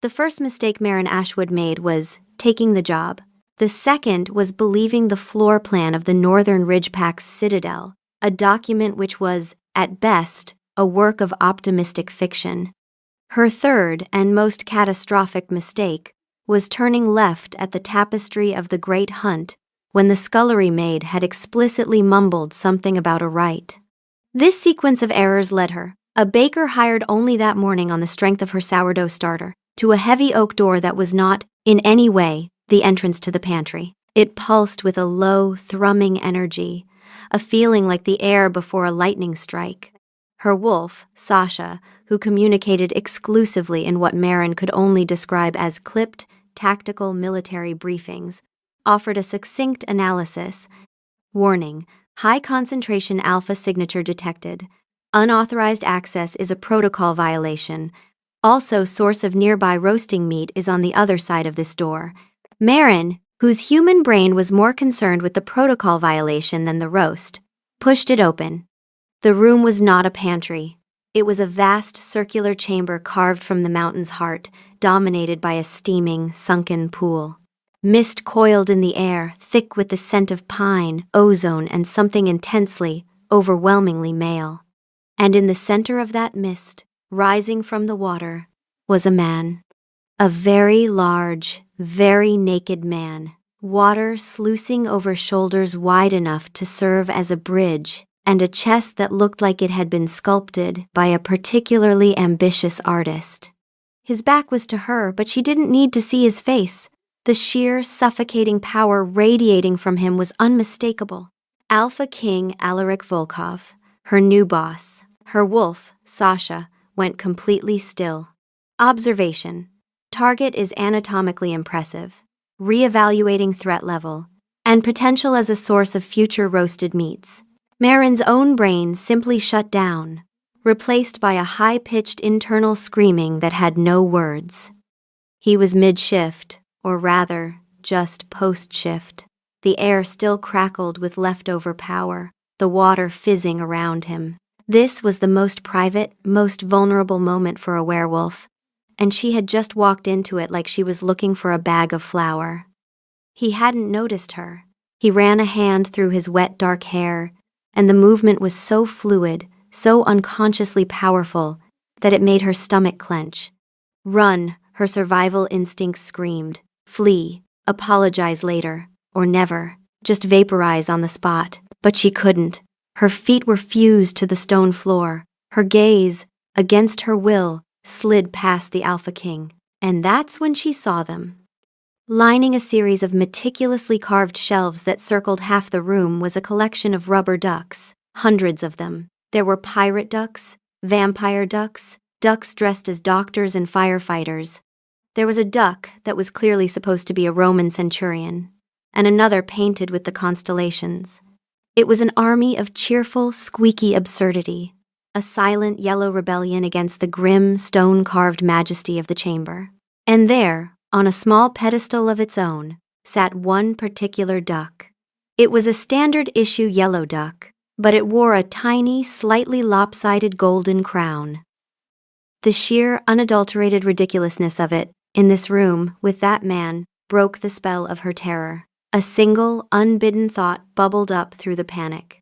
The first mistake Marin Ashwood made was taking the job. The second was believing the floor plan of the Northern Ridgepac's citadel, a document which was, at best, a work of optimistic fiction. Her third and most catastrophic mistake was turning left at the tapestry of the Great Hunt when the scullery maid had explicitly mumbled something about a right. This sequence of errors led her, a baker hired only that morning on the strength of her sourdough starter, to a heavy oak door that was not, in any way, the entrance to the pantry. It pulsed with a low, thrumming energy, a feeling like the air before a lightning strike. Her wolf, Sasha, who communicated exclusively in what Marin could only describe as clipped, tactical military briefings, offered a succinct analysis. Warning: high concentration alpha signature detected. Unauthorized access is a protocol violation. Also, source of nearby roasting meat is on the other side of this door. Marin, whose human brain was more concerned with the protocol violation than the roast, pushed it open. The room was not a pantry. It was a vast circular chamber carved from the mountain's heart, dominated by a steaming, sunken pool. Mist coiled in the air, thick with the scent of pine, ozone, and something intensely, overwhelmingly male. And in the center of that mist, rising from the water, was a man. A very large, very naked man. Water sluicing over shoulders wide enough to serve as a bridge, and a chest that looked like it had been sculpted by a particularly ambitious artist. His back was to her, but she didn't need to see his face. The sheer, suffocating power radiating from him was unmistakable. Alpha King Alaric Volkov, her new boss, her wolf, Sasha, went completely still. Observation. Target is anatomically impressive. Re-evaluating threat level, and potential as a source of future roasted meats. Marin's own brain simply shut down, replaced by a high-pitched internal screaming that had no words. He was mid-shift, or rather, just post-shift. The air still crackled with leftover power, the water fizzing around him. This was the most private, most vulnerable moment for a werewolf, and she had just walked into it like she was looking for a bag of flour. He hadn't noticed her. He ran a hand through his wet, dark hair, and the movement was so fluid, so unconsciously powerful, that it made her stomach clench. Run, her survival instincts screamed. Flee, apologize later, or never, just vaporize on the spot. But she couldn't. Her feet were fused to the stone floor. Her gaze, against her will, slid past the Alpha King. And that's when she saw them. Lining a series of meticulously carved shelves that circled half the room was a collection of rubber ducks, hundreds of them. There were pirate ducks, vampire ducks, ducks dressed as doctors and firefighters. There was a duck that was clearly supposed to be a Roman centurion, and another painted with the constellations. It was an army of cheerful, squeaky absurdity, a silent yellow rebellion against the grim, stone-carved majesty of the chamber. And there, on a small pedestal of its own, sat one particular duck. It was a standard-issue yellow duck, but it wore a tiny, slightly lopsided golden crown. The sheer, unadulterated ridiculousness of it, in this room, with that man, broke the spell of her terror. A single, unbidden thought bubbled up through the panic.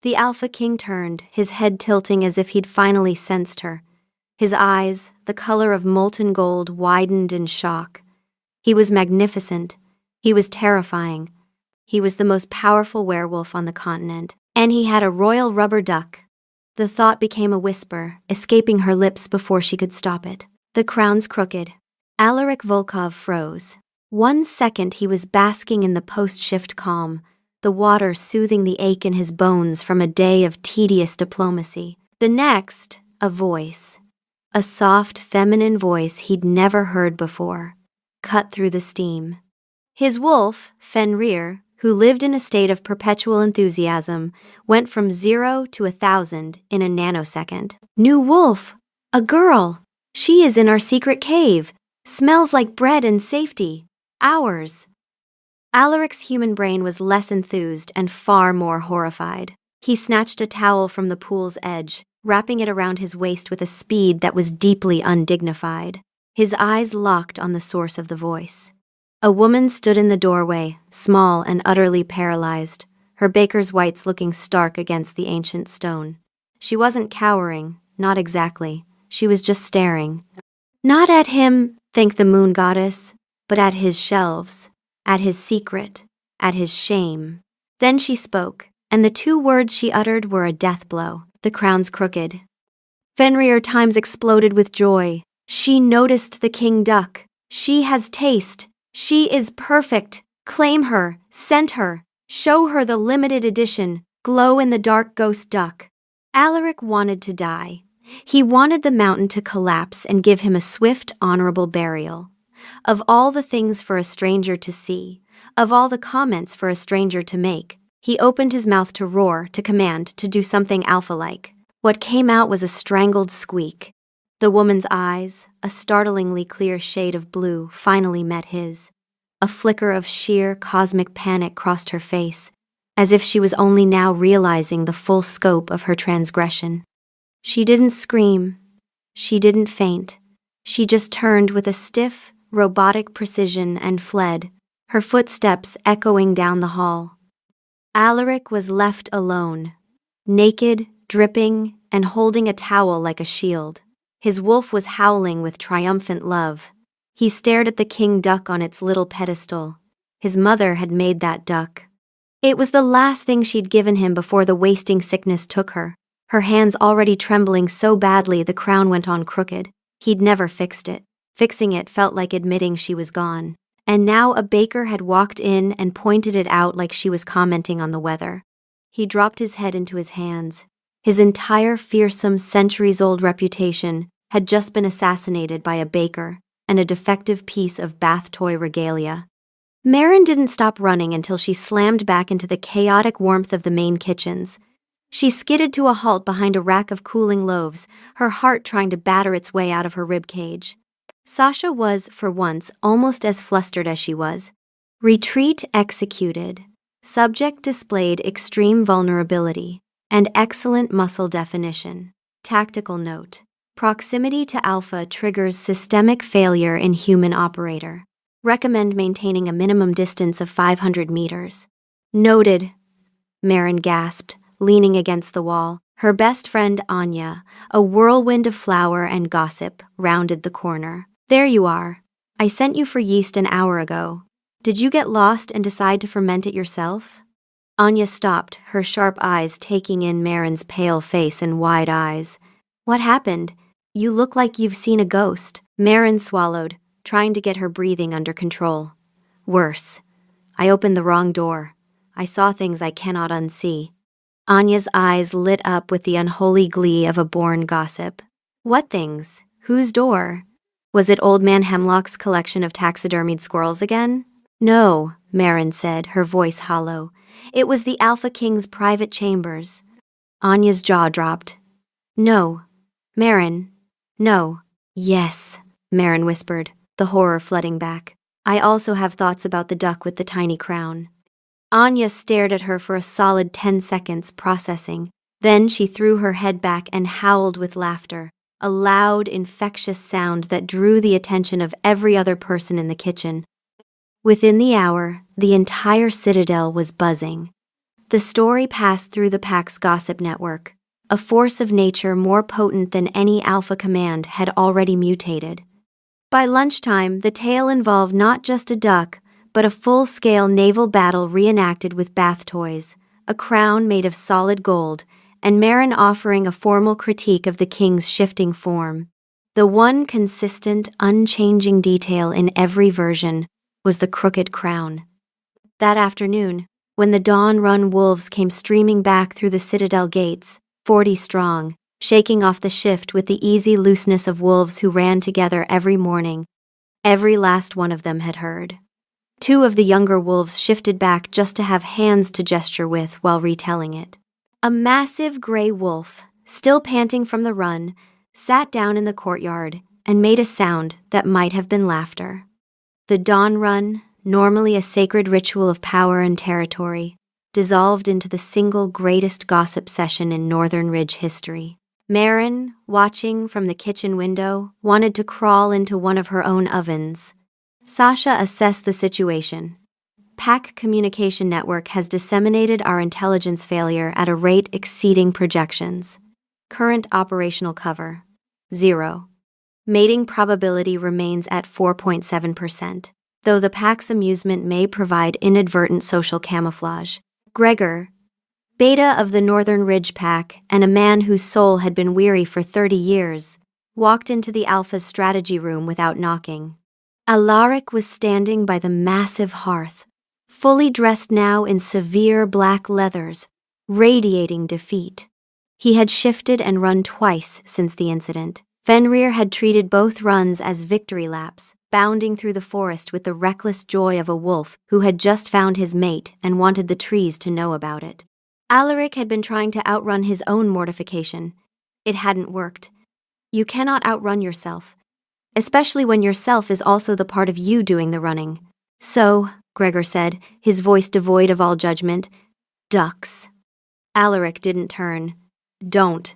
The Alpha King turned, his head tilting as if he'd finally sensed her. His eyes, the color of molten gold, widened in shock. He was magnificent. He was terrifying. He was the most powerful werewolf on the continent, and he had a royal rubber duck. The thought became a whisper, escaping her lips before she could stop it. The crown's crooked. Alaric Volkov froze. 1 second he was basking in the post-shift calm, the water soothing the ache in his bones from a day of tedious diplomacy. The next, a voice. A soft, feminine voice he'd never heard before, cut through the steam. His wolf, Fenrir, who lived in a state of perpetual enthusiasm, went from 0 to 1,000 in a nanosecond. New wolf! A girl! She is in our secret cave! Smells like bread and safety! Ours! Alaric's human brain was less enthused and far more horrified. He snatched a towel from the pool's edge, wrapping it around his waist with a speed that was deeply undignified. His eyes locked on the source of the voice. A woman stood in the doorway, small and utterly paralyzed, her baker's whites looking stark against the ancient stone. She wasn't cowering, not exactly. She was just staring. Not at him, thank the moon goddess, but at his shelves, at his secret, at his shame. Then she spoke, and the two words she uttered were a death blow. The crown's crooked. Fenrir Times exploded with joy. She noticed the king duck. She has taste. She is perfect. Claim her, scent her, show her the limited edition, glow-in-the-dark ghost duck. Alaric wanted to die. He wanted the mountain to collapse and give him a swift, honorable burial. Of all the things for a stranger to see, of all the comments for a stranger to make, he opened his mouth to roar, to command, to do something alpha-like. What came out was a strangled squeak. The woman's eyes, a startlingly clear shade of blue, finally met his. A flicker of sheer, cosmic panic crossed her face, as if she was only now realizing the full scope of her transgression. She didn't scream. She didn't faint. She just turned with a stiff, robotic precision and fled, her footsteps echoing down the hall. Alaric was left alone, naked, dripping, and holding a towel like a shield. His wolf was howling with triumphant love. He stared at the king duck on its little pedestal. His mother had made that duck. It was the last thing she'd given him before the wasting sickness took her. Her hands already trembling so badly the crown went on crooked. He'd never fixed it. Fixing it felt like admitting she was gone. And now a baker had walked in and pointed it out like she was commenting on the weather. He dropped his head into his hands. His entire fearsome, centuries-old reputation had just been assassinated by a baker and a defective piece of bath toy regalia. Marin didn't stop running until she slammed back into the chaotic warmth of the main kitchens. She skidded to a halt behind a rack of cooling loaves, her heart trying to batter its way out of her ribcage. Sasha was, for once, almost as flustered as she was. Retreat executed. Subject displayed extreme vulnerability and excellent muscle definition. Tactical note. Proximity to alpha triggers systemic failure in human operator. Recommend maintaining a minimum distance of 500 meters. Noted, Marin gasped, leaning against the wall. Her best friend Anya, a whirlwind of flour and gossip, rounded the corner. There you are. I sent you for yeast an hour ago. Did you get lost and decide to ferment it yourself? Anya stopped, her sharp eyes taking in Marin's pale face and wide eyes. What happened? You look like you've seen a ghost. Marin swallowed, trying to get her breathing under control. Worse. I opened the wrong door. I saw things I cannot unsee. Anya's eyes lit up with the unholy glee of a born gossip. What things? Whose door? Was it Old Man Hemlock's collection of taxidermied squirrels again? No, Marin said, her voice hollow. It was the Alpha King's private chambers. Anya's jaw dropped. No. Marin. No. Yes, Marin whispered, the horror flooding back. I also have thoughts about the duck with the tiny crown. Anya stared at her for a solid 10 seconds, processing. Then she threw her head back and howled with laughter, a loud, infectious sound that drew the attention of every other person in the kitchen. Within the hour, the entire citadel was buzzing. The story passed through the Pack's gossip network. A force of nature more potent than any Alpha command had already mutated. By lunchtime, the tale involved not just a duck, but a full-scale naval battle reenacted with bath toys, a crown made of solid gold, and Marin offering a formal critique of the king's shifting form. The one consistent, unchanging detail in every version was the crooked crown. That afternoon, when the dawn-run wolves came streaming back through the citadel gates, 40 strong, shaking off the shift with the easy looseness of wolves who ran together every morning, every last one of them had heard. 2 of the younger wolves shifted back just to have hands to gesture with while retelling it. A massive gray wolf, still panting from the run, sat down in the courtyard and made a sound that might have been laughter. The dawn run, normally a sacred ritual of power and territory, dissolved into the single greatest gossip session in Northern Ridge history. Marin, watching from the kitchen window, wanted to crawl into one of her own ovens. Sasha assessed the situation. Pack Communication Network has disseminated our intelligence failure at a rate exceeding projections. Current operational cover: 0. Mating probability remains at 4.7%, though the pack's amusement may provide inadvertent social camouflage. Gregor, beta of the Northern Ridge Pack and a man whose soul had been weary for 30 years, walked into the Alpha's strategy room without knocking. Alaric was standing by the massive hearth, fully dressed now in severe black leathers, radiating defeat. He had shifted and run twice since the incident. Fenrir had treated both runs as victory laps, bounding through the forest with the reckless joy of a wolf who had just found his mate and wanted the trees to know about it. Alaric had been trying to outrun his own mortification. It hadn't worked. You cannot outrun yourself, especially when yourself is also the part of you doing the running. So, Gregor said, his voice devoid of all judgment, ducks. Alaric didn't turn. Don't.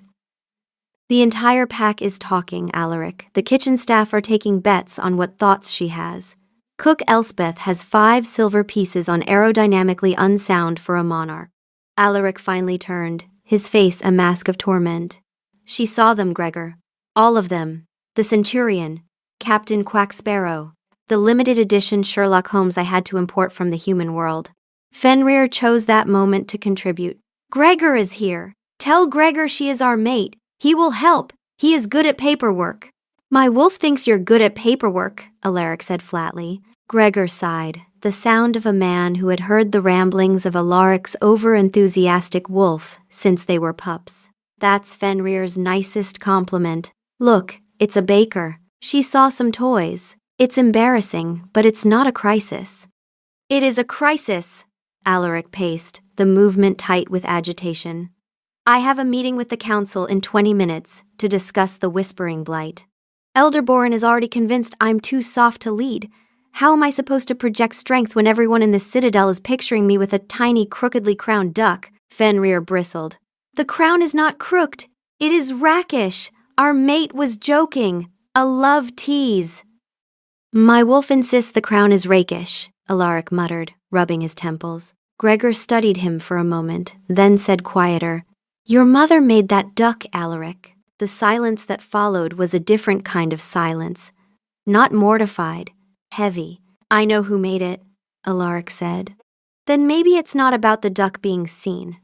The entire pack is talking, Alaric. The kitchen staff are taking bets on what thoughts she has. Cook Elspeth has 5 silver pieces on aerodynamically unsound for a monarch. Alaric finally turned, his face a mask of torment. She saw them, Gregor. All of them. The Centurion, Captain Quack Sparrow, the limited edition Sherlock Holmes I had to import from the human world. Fenrir chose that moment to contribute. Gregor is here. Tell Gregor she is our mate. He will help. He is good at paperwork. My wolf thinks you're good at paperwork, Alaric said flatly. Gregor sighed, the sound of a man who had heard the ramblings of Alaric's over-enthusiastic wolf since they were pups. That's Fenrir's nicest compliment. Look, it's a baker. She saw some toys. It's embarrassing, but it's not a crisis. It is a crisis, Alaric paced, the movement tight with agitation. I have a meeting with the council in 20 minutes to discuss the Whispering Blight. Elderborn is already convinced I'm too soft to lead. How am I supposed to project strength when everyone in the Citadel is picturing me with a tiny, crookedly crowned duck? Fenrir bristled. The crown is not crooked. It is rackish. Our mate was joking. A love tease. My wolf insists the crown is rakish, Alaric muttered, rubbing his temples. Gregor studied him for a moment, then said quieter, Your mother made that duck, Alaric. The silence that followed was a different kind of silence. Not mortified, heavy. I know who made it, Alaric said. Then maybe it's not about the duck being seen.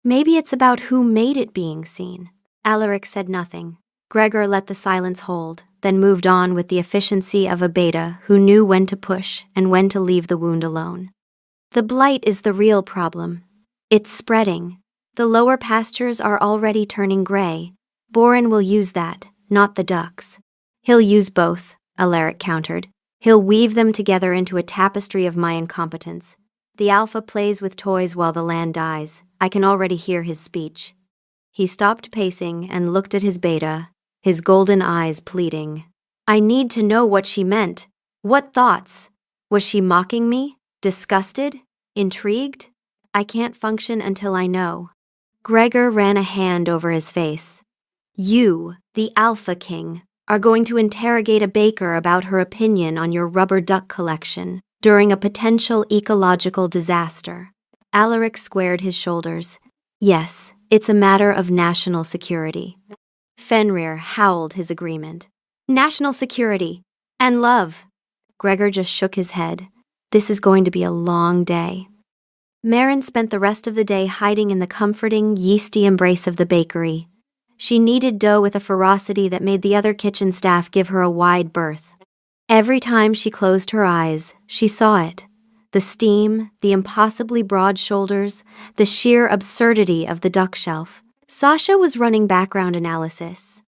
Maybe it's about who made it being seen. Alaric said nothing. Gregor let the silence hold, then moved on with the efficiency of a beta who knew when to push and when to leave the wound alone. The blight is the real problem. It's spreading. The lower pastures are already turning gray. Boren will use that, not the ducks. He'll use both, Alaric countered. He'll weave them together into a tapestry of my incompetence. The Alpha plays with toys while the land dies. I can already hear his speech. He stopped pacing and looked at his beta, his golden eyes pleading. I need to know what she meant. What thoughts? Was she mocking me? Disgusted? Intrigued? I can't function until I know. Gregor ran a hand over his face. You, the Alpha King, are going to interrogate a baker about her opinion on your rubber duck collection during a potential ecological disaster. Alaric squared his shoulders. Yes, it's a matter of national security. Fenrir howled his agreement. National security. And love. Gregor just shook his head. This is going to be a long day. Marin spent the rest of the day hiding in the comforting, yeasty embrace of the bakery. She kneaded dough with a ferocity that made the other kitchen staff give her a wide berth. Every time she closed her eyes, she saw it. The steam, the impossibly broad shoulders, the sheer absurdity of the duck shelf. Sasha was running background analysis.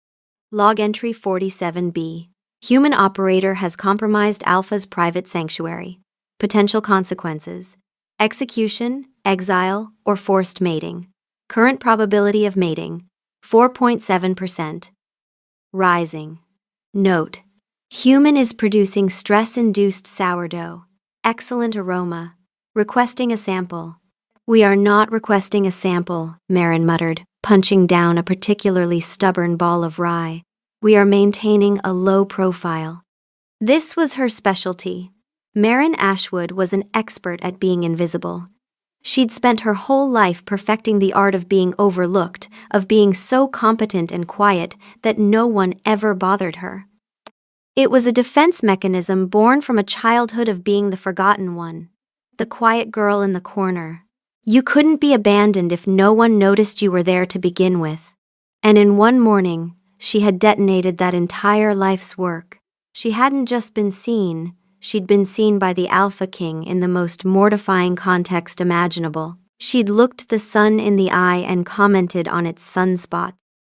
Log entry 47B. Human operator has compromised Alpha's private sanctuary. Potential consequences. Execution, exile, or forced mating. Current probability of mating, 4.7%. Rising. Note. Human is producing stress-induced sourdough. Excellent aroma. Requesting a sample. We are not requesting a sample, Marin muttered, punching down a particularly stubborn ball of rye. We are maintaining a low profile. This was her specialty. Marin Ashwood was an expert at being invisible. She'd spent her whole life perfecting the art of being overlooked, of being so competent and quiet that no one ever bothered her. It was a defense mechanism born from a childhood of being the forgotten one, the quiet girl in the corner. You couldn't be abandoned if no one noticed you were there to begin with. And in one morning, she had detonated that entire life's work. She hadn't just been seen, she'd been seen by the Alpha King in the most mortifying context imaginable. She'd looked the sun in the eye and commented on its sunspot.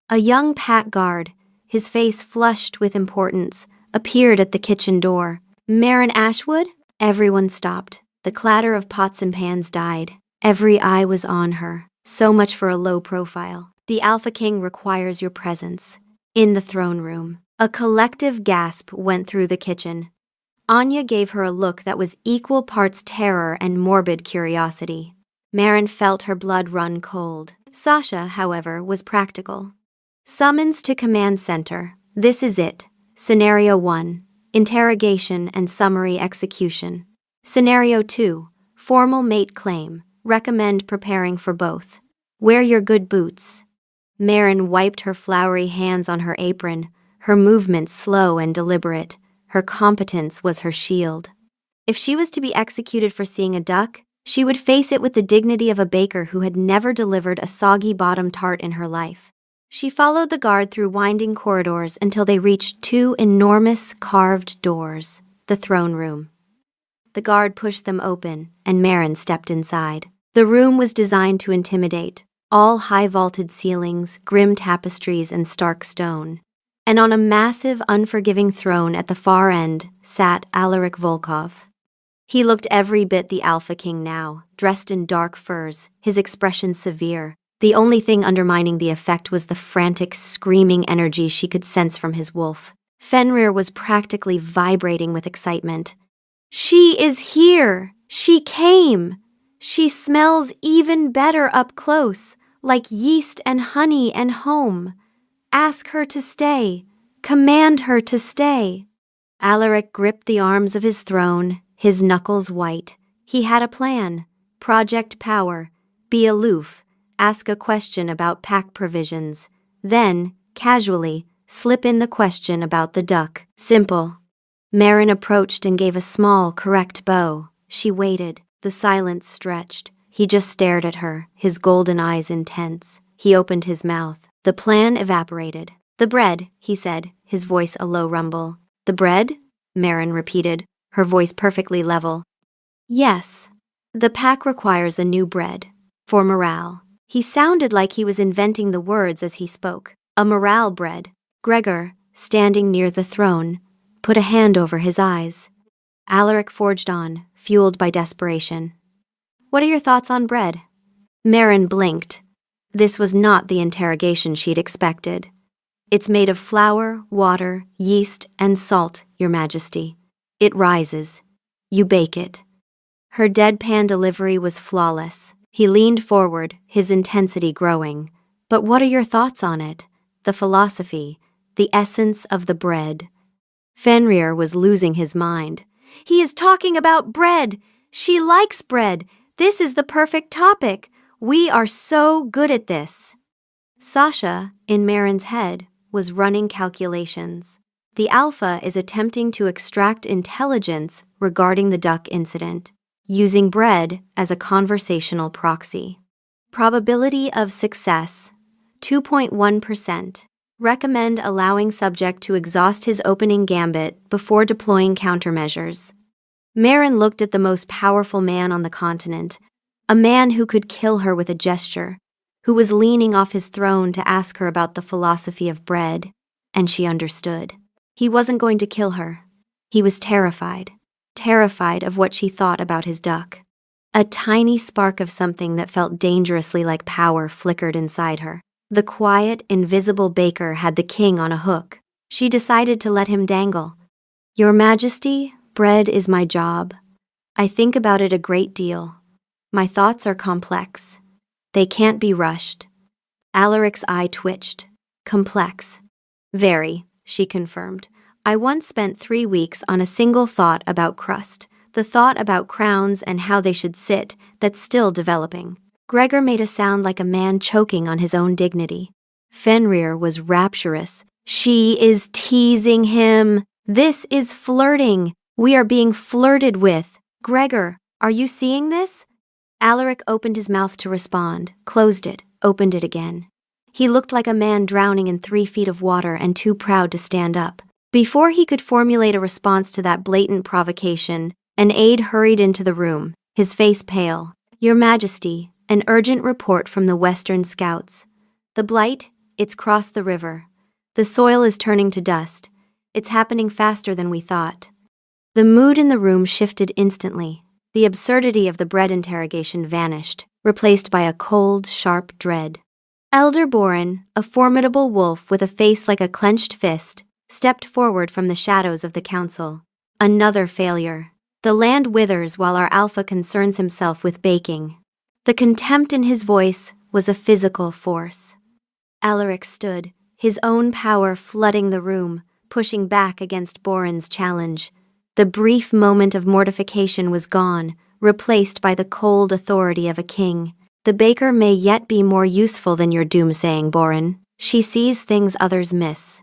A young pack guard, his face flushed with importance, appeared at the kitchen door. Marin Ashwood? Everyone stopped. The clatter of pots and pans died. Every eye was on her. So much for a low profile. The Alpha King requires your presence. In the throne room. A collective gasp went through the kitchen. Anya gave her a look that was equal parts terror and morbid curiosity. Marin felt her blood run cold. Sasha, however, was practical. Summons to command center. This is it. Scenario 1. Interrogation and summary execution. Scenario 2. Formal mate claim. Recommend preparing for both. Wear your good boots. Marin wiped her floury hands on her apron, her movements slow and deliberate. Her competence was her shield. If she was to be executed for seeing a duck, she would face it with the dignity of a baker who had never delivered a soggy-bottom tart in her life. She followed the guard through winding corridors until they reached 2 enormous carved doors, the throne room. The guard pushed them open, and Marin stepped inside. The room was designed to intimidate, all high-vaulted ceilings, grim tapestries, and stark stone. And on a massive, unforgiving throne at the far end sat Alaric Volkov. He looked every bit the Alpha King now, dressed in dark furs, his expression severe. The only thing undermining the effect was the frantic, screaming energy she could sense from his wolf. Fenrir was practically vibrating with excitement. She is here! She came! She smells even better up close, like yeast and honey and home. Ask her to stay. Command her to stay. Alaric gripped the arms of his throne, his knuckles white. He had a plan. Project power. Be aloof. Ask a question about pack provisions. Then, casually, slip in the question about the duck. Simple. Marin approached and gave a small, correct bow. She waited. The silence stretched. He just stared at her, his golden eyes intense. He opened his mouth. The plan evaporated. The bread, he said, his voice a low rumble. The bread? Marin repeated, her voice perfectly level. Yes. The pack requires a new bread. For morale. He sounded like he was inventing the words as he spoke. A morale bread. Gregor, standing near the throne, put a hand over his eyes. Alaric forged on, fueled by desperation. What are your thoughts on bread? Marin blinked. This was not the interrogation she'd expected. It's made of flour, water, yeast, and salt, Your Majesty. It rises. You bake it. Her deadpan delivery was flawless. He leaned forward, his intensity growing. But what are your thoughts on it? The philosophy, the essence of the bread. Fenrir was losing his mind. He is talking about bread. She likes bread. This is the perfect topic. We are so good at this. Sasha, in Marin's head, was running calculations. The Alpha is attempting to extract intelligence regarding the duck incident, using bread as a conversational proxy. Probability of success, 2.1%. Recommend allowing subject to exhaust his opening gambit before deploying countermeasures. Marin looked at the most powerful man on the continent, a man who could kill her with a gesture, who was leaning off his throne to ask her about the philosophy of bread, and she understood. He wasn't going to kill her. He was terrified of what she thought about his duck. A tiny spark of something that felt dangerously like power flickered inside her. The quiet, invisible baker had the king on a hook. She decided to let him dangle. Your Majesty, bread is my job. I think about it a great deal. My thoughts are complex. They can't be rushed. Alaric's eye twitched. Complex. Very, she confirmed. I once spent 3 weeks on a single thought about crust, the thought about crowns and how they should sit, that's still developing. Gregor made a sound like a man choking on his own dignity. Fenrir was rapturous. She is teasing him. This is flirting. We are being flirted with. Gregor, are you seeing this? Alaric opened his mouth to respond, closed it, opened it again. He looked like a man drowning in 3 feet of water and too proud to stand up. Before he could formulate a response to that blatant provocation, an aide hurried into the room, his face pale. Your Majesty, an urgent report from the Western Scouts. The blight, it's crossed the river. The soil is turning to dust. It's happening faster than we thought. The mood in the room shifted instantly. The absurdity of the bread interrogation vanished, replaced by a cold, sharp dread. Elder Borin, a formidable wolf with a face like a clenched fist, stepped forward from the shadows of the council. Another failure. The land withers while our alpha concerns himself with baking. The contempt in his voice was a physical force. Alaric stood, his own power flooding the room, pushing back against Borin's challenge. The brief moment of mortification was gone, replaced by the cold authority of a king. The baker may yet be more useful than your doomsaying, Borin. She sees things others miss.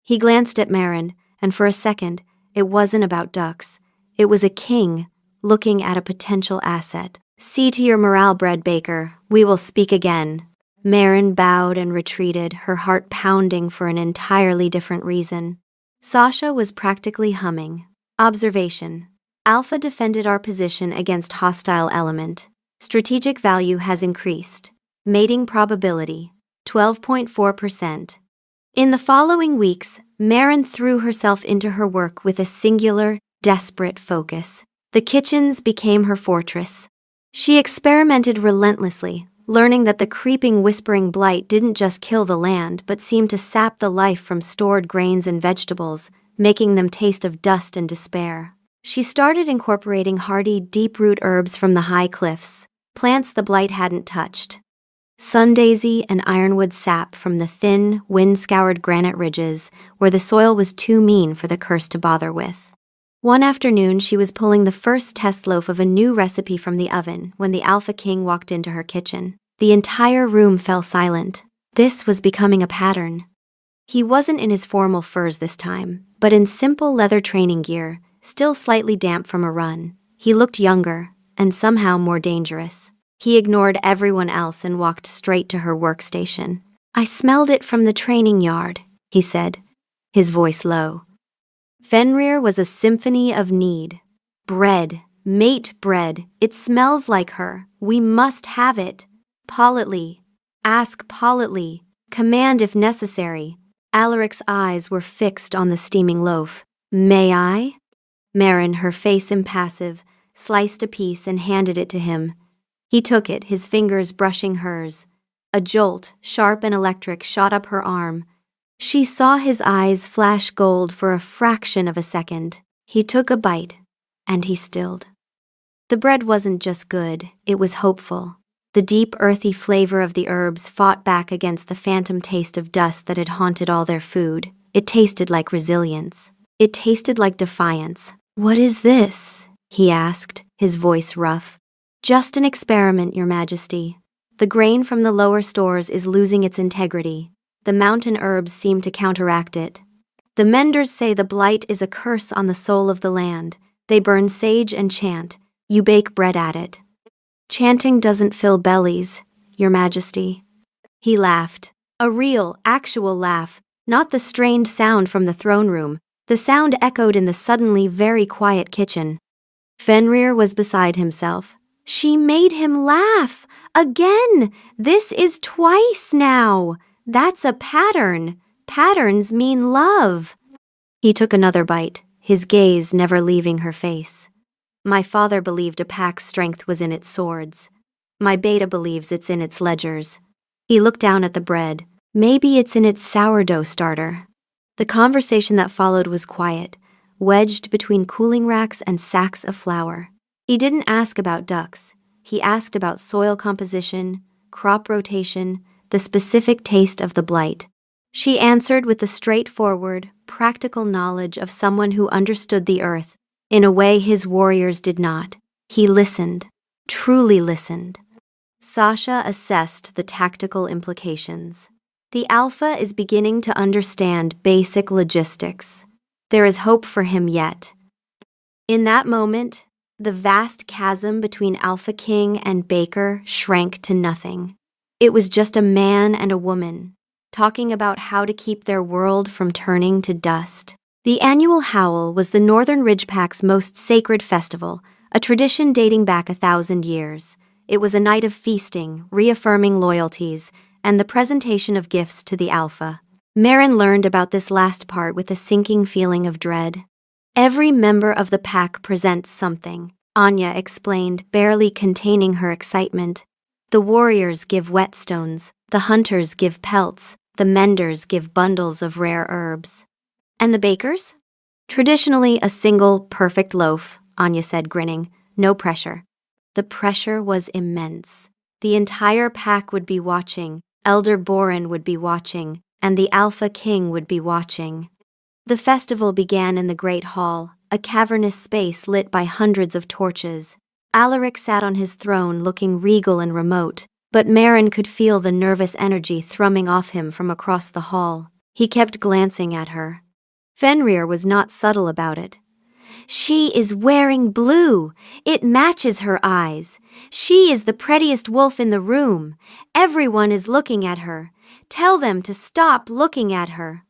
He glanced at Marin, and for a second, it wasn't about ducks. It was a king looking at a potential asset. See to your morale, bread baker. We will speak again. Marin bowed and retreated, her heart pounding for an entirely different reason. Sasha was practically humming. Observation. Alpha defended our position against hostile element. Strategic value has increased. Mating probability, 12.4%. In the following weeks, Marin threw herself into her work with a singular, desperate focus. The kitchens became her fortress. She experimented relentlessly, learning that the creeping, whispering blight didn't just kill the land but seemed to sap the life from stored grains and vegetables, making them taste of dust and despair. She started incorporating hardy, deep-root herbs from the high cliffs, plants the blight hadn't touched. Sundaisy and ironwood sap from the thin, wind-scoured granite ridges where the soil was too mean for the curse to bother with. One afternoon, she was pulling the first test loaf of a new recipe from the oven when the Alpha King walked into her kitchen. The entire room fell silent. This was becoming a pattern. He wasn't in his formal furs this time, but in simple leather training gear, still slightly damp from a run. He looked younger, and somehow more dangerous. He ignored everyone else and walked straight to her workstation. I smelled it from the training yard, he said, his voice low. Fenrir was a symphony of need. Bread, mate bread, it smells like her. We must have it. Politely, ask politely, command if necessary. Alaric's eyes were fixed on the steaming loaf. May I? Marin, her face impassive, sliced a piece and handed it to him. He took it, his fingers brushing hers. A jolt, sharp and electric, shot up her arm. She saw his eyes flash gold for a fraction of a second. He took a bite, and he stilled. The bread wasn't just good, it was hopeful. The deep, earthy flavor of the herbs fought back against the phantom taste of dust that had haunted all their food. It tasted like resilience. It tasted like defiance. What is this? He asked, his voice rough. Just an experiment, Your Majesty. The grain from the lower stores is losing its integrity. The mountain herbs seem to counteract it. The menders say the blight is a curse on the soul of the land. They burn sage and chant. You bake bread at it. Chanting doesn't fill bellies, Your Majesty. He laughed. A real, actual laugh, not the strained sound from the throne room. The sound echoed in the suddenly very quiet kitchen. Fenrir was beside himself. She made him laugh! Again! This is twice now! That's a pattern. Patterns mean love. He took another bite, his gaze never leaving her face. My father believed a pack's strength was in its swords. My beta believes it's in its ledgers. He looked down at the bread. Maybe it's in its sourdough starter. The conversation that followed was quiet, wedged between cooling racks and sacks of flour. He didn't ask about ducks. He asked about soil composition, crop rotation, the specific taste of the blight. She answered with the straightforward, practical knowledge of someone who understood the earth in a way his warriors did not. He listened, truly listened. Sasha assessed the tactical implications. The Alpha is beginning to understand basic logistics. There is hope for him yet. In that moment, the vast chasm between Alpha King and Baker shrank to nothing. It was just a man and a woman, talking about how to keep their world from turning to dust. The annual Howl was the Northern Ridgepack's most sacred festival, a tradition dating back 1,000 years. It was a night of feasting, reaffirming loyalties, and the presentation of gifts to the Alpha. Marin learned about this last part with a sinking feeling of dread. Every member of the pack presents something, Anya explained, barely containing her excitement. The warriors give whetstones, the hunters give pelts, the menders give bundles of rare herbs. And the bakers? Traditionally a single, perfect loaf, Anya said, grinning. No pressure. The pressure was immense. The entire pack would be watching, Elder Boren would be watching, and the Alpha King would be watching. The festival began in the Great Hall, a cavernous space lit by hundreds of torches. Alaric sat on his throne looking regal and remote, but Marin could feel the nervous energy thrumming off him from across the hall. He kept glancing at her. Fenrir was not subtle about it. She is wearing blue. It matches her eyes. She is the prettiest wolf in the room. Everyone is looking at her. Tell them to stop looking at her.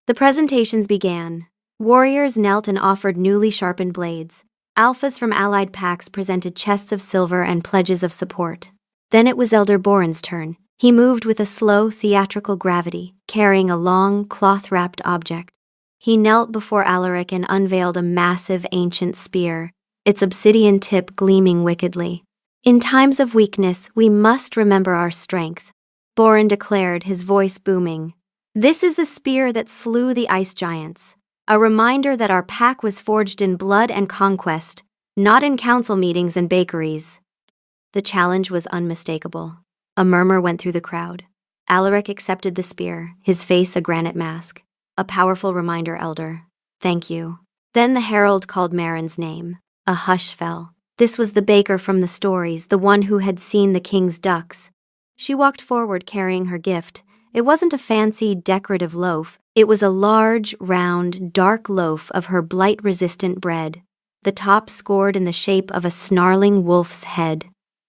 The presentations began. Warriors knelt and offered newly sharpened blades. Alphas from allied packs presented chests of silver and pledges of support. Then it was Elder Boren's turn. He moved with a slow, theatrical gravity, carrying a long, cloth-wrapped object. He knelt before Alaric and unveiled a massive ancient spear, its obsidian tip gleaming wickedly. In times of weakness, we must remember our strength, Boren declared, his voice booming. This is the spear that slew the ice giants, a reminder that our pack was forged in blood and conquest, not in council meetings and bakeries. The challenge was unmistakable. A murmur went through the crowd. Alaric accepted the spear, his face a granite mask. A powerful reminder, Elder. Thank you. Then the herald called Marin's name. A hush fell. This was the baker from the stories, the one who had seen the king's ducks. She walked forward carrying her gift. It wasn't a fancy, decorative loaf. It was a large, round, dark loaf of her blight-resistant bread, the top scored in the shape of a snarling wolf's head.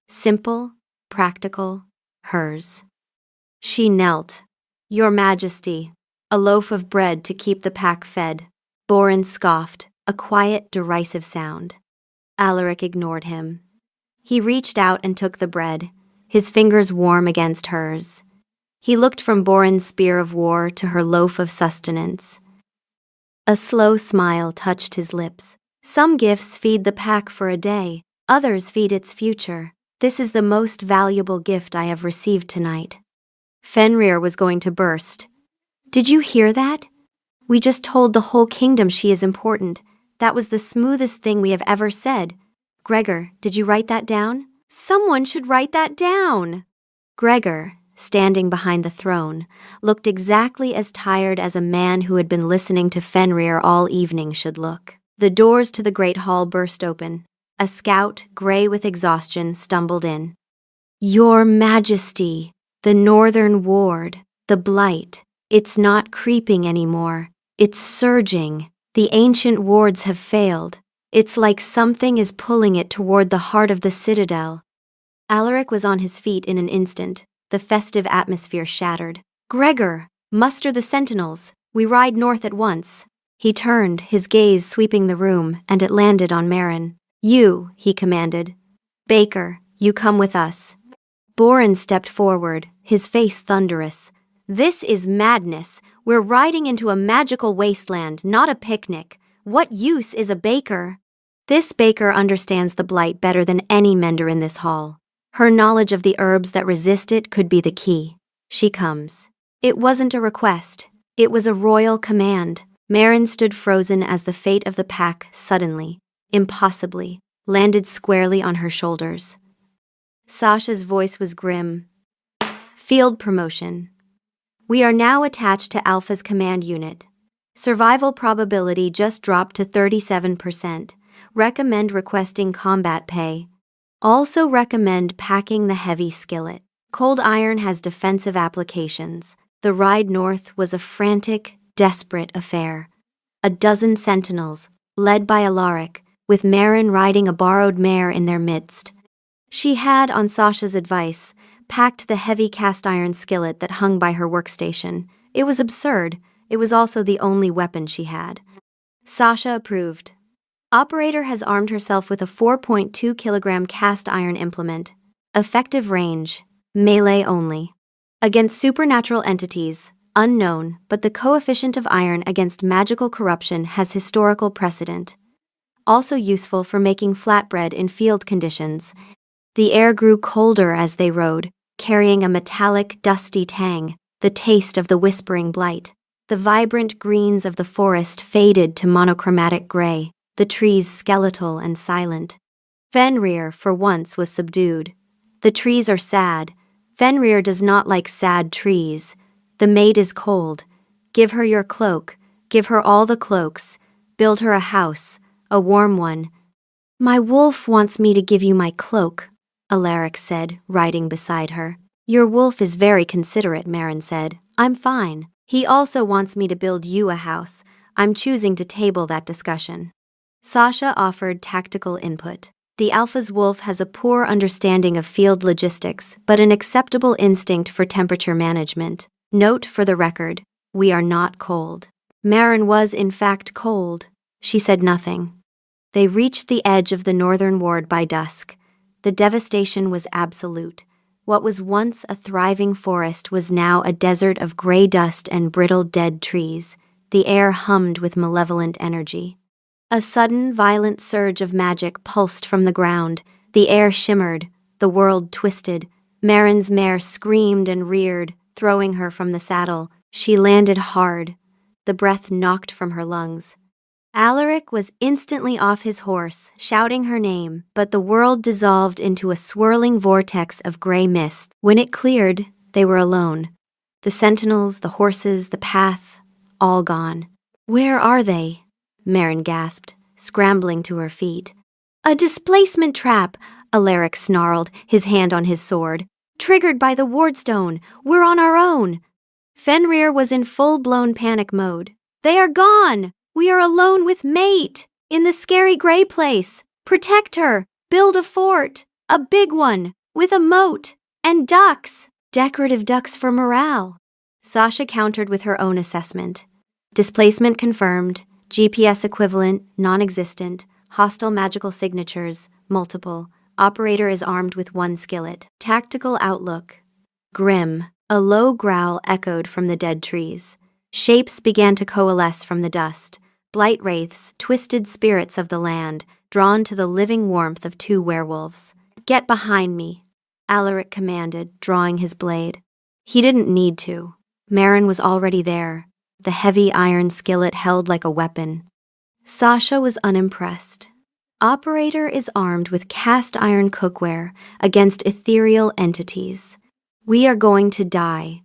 Simple, practical, hers. She knelt. Your Majesty. A loaf of bread to keep the pack fed. Boren scoffed, a quiet, derisive sound. Alaric ignored him. He reached out and took the bread, his fingers warm against hers. He looked from Boren's spear of war to her loaf of sustenance. A slow smile touched his lips. Some gifts feed the pack for a day, others feed its future. This is the most valuable gift I have received tonight. Fenrir was going to burst. Did you hear that? We just told the whole kingdom she is important. That was the smoothest thing we have ever said. Gregor, did you write that down? Someone should write that down. Gregor, standing behind the throne, looked exactly as tired as a man who had been listening to Fenrir all evening should look. The doors to the great hall burst open. A scout, gray with exhaustion, stumbled in. Your Majesty, the Northern Ward, the Blight. It's not creeping anymore. It's surging. The ancient wards have failed. It's like something is pulling it toward the heart of the citadel. Alaric was on his feet in an instant. The festive atmosphere shattered. Gregor, muster the sentinels. We ride north at once. He turned, his gaze sweeping the room, and it landed on Marin. You, he commanded. Baker, you come with us. Boren stepped forward, his face thunderous. This is madness. We're riding into a magical wasteland, not a picnic. What use is a baker? This baker understands the blight better than any mender in this hall. Her knowledge of the herbs that resist it could be the key. She comes. It wasn't a request. It was a royal command. Marin stood frozen as the fate of the pack suddenly, impossibly, landed squarely on her shoulders. Sasha's voice was grim. Field promotion. We are now attached to Alpha's command unit. Survival probability just dropped to 37%. Recommend requesting combat pay. Also recommend packing the heavy skillet. Cold iron has defensive applications. The ride north was a frantic, desperate affair. A dozen sentinels, led by Alaric, with Marin riding a borrowed mare in their midst. She had, on Sasha's advice, packed the heavy cast iron skillet that hung by her workstation. It was absurd. It was also the only weapon she had. Sasha approved. Operator has armed herself with a 4.2 kilogram cast iron implement. Effective range, melee only. Against supernatural entities, unknown, but the coefficient of iron against magical corruption has historical precedent. Also useful for making flatbread in field conditions. The air grew colder as they rode, carrying a metallic, dusty tang, the taste of the whispering blight. The vibrant greens of the forest faded to monochromatic gray, the trees skeletal and silent. Fenrir, for once, was subdued. The trees are sad. Fenrir does not like sad trees. The maid is cold. Give her your cloak. Give her all the cloaks. Build her a house, a warm one. My wolf wants me to give you my cloak, Alaric said, riding beside her. Your wolf is very considerate, Marin said. I'm fine. He also wants me to build you a house. I'm choosing to table that discussion. Sasha offered tactical input. The Alpha's wolf has a poor understanding of field logistics, but an acceptable instinct for temperature management. Note for the record, we are not cold. Marin was in fact cold. She said nothing. They reached the edge of the northern ward by dusk. The devastation was absolute. What was once a thriving forest was now a desert of gray dust and brittle dead trees. The air hummed with malevolent energy. A sudden, violent surge of magic pulsed from the ground. The air shimmered, the world twisted. Marin's mare screamed and reared, throwing her from the saddle. She landed hard. The breath knocked from her lungs. Alaric was instantly off his horse, shouting her name, but the world dissolved into a swirling vortex of gray mist. When it cleared, they were alone. The sentinels, the horses, the path, all gone. Where are they? Marin gasped, scrambling to her feet. A displacement trap, Alaric snarled, his hand on his sword. Triggered by the wardstone. We're on our own. Fenrir was in full-blown panic mode. They are gone! We are alone with mate! In the scary gray place! Protect her! Build a fort! A big one! With a moat! And ducks! Decorative ducks for morale! Sasha countered with her own assessment. Displacement confirmed. GPS equivalent, non-existent. Hostile magical signatures, multiple. Operator is armed with one skillet. Tactical outlook. Grim. A low growl echoed from the dead trees. Shapes began to coalesce from the dust. Blight wraiths, twisted spirits of the land, drawn to the living warmth of two werewolves. Get behind me, Alaric commanded, drawing his blade. He didn't need to. Marin was already there, the heavy iron skillet held like a weapon. Sasha was unimpressed. Operator is armed with cast iron cookware against ethereal entities. We are going to die.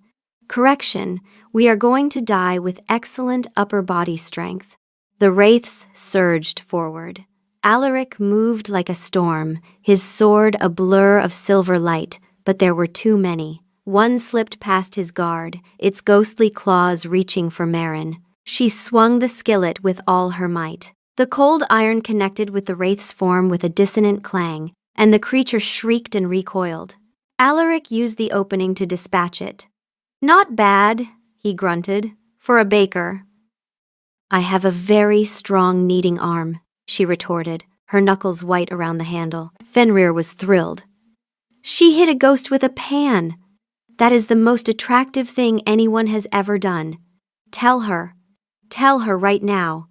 Correction, we are going to die with excellent upper body strength. The wraiths surged forward. Alaric moved like a storm, his sword a blur of silver light, but there were too many. One slipped past his guard, its ghostly claws reaching for Marin. She swung the skillet with all her might. The cold iron connected with the wraith's form with a dissonant clang, and the creature shrieked and recoiled. Alaric used the opening to dispatch it. Not bad, he grunted, for a baker. I have a very strong kneading arm, she retorted, her knuckles white around the handle. Fenrir was thrilled. She hit a ghost with a pan. That is the most attractive thing anyone has ever done. Tell her right now.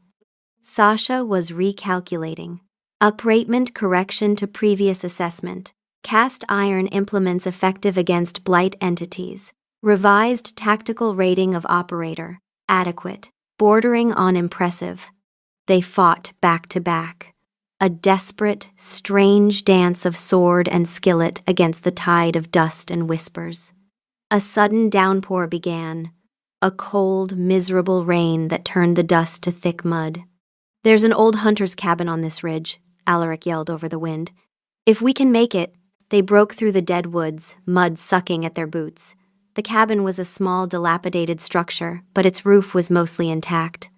Sasha was recalculating. Upratement correction to previous assessment. Cast iron implements effective against blight entities. Revised tactical rating of operator. Adequate. Bordering on impressive. They fought back to back. A desperate, strange dance of sword and skillet against the tide of dust and whispers. A sudden downpour began, a cold, miserable rain that turned the dust to thick mud. "There's an old hunter's cabin on this ridge," Alaric yelled over the wind. "If we can make it." They broke through the dead woods, mud sucking at their boots. The cabin was a small, dilapidated structure, but its roof was mostly intact.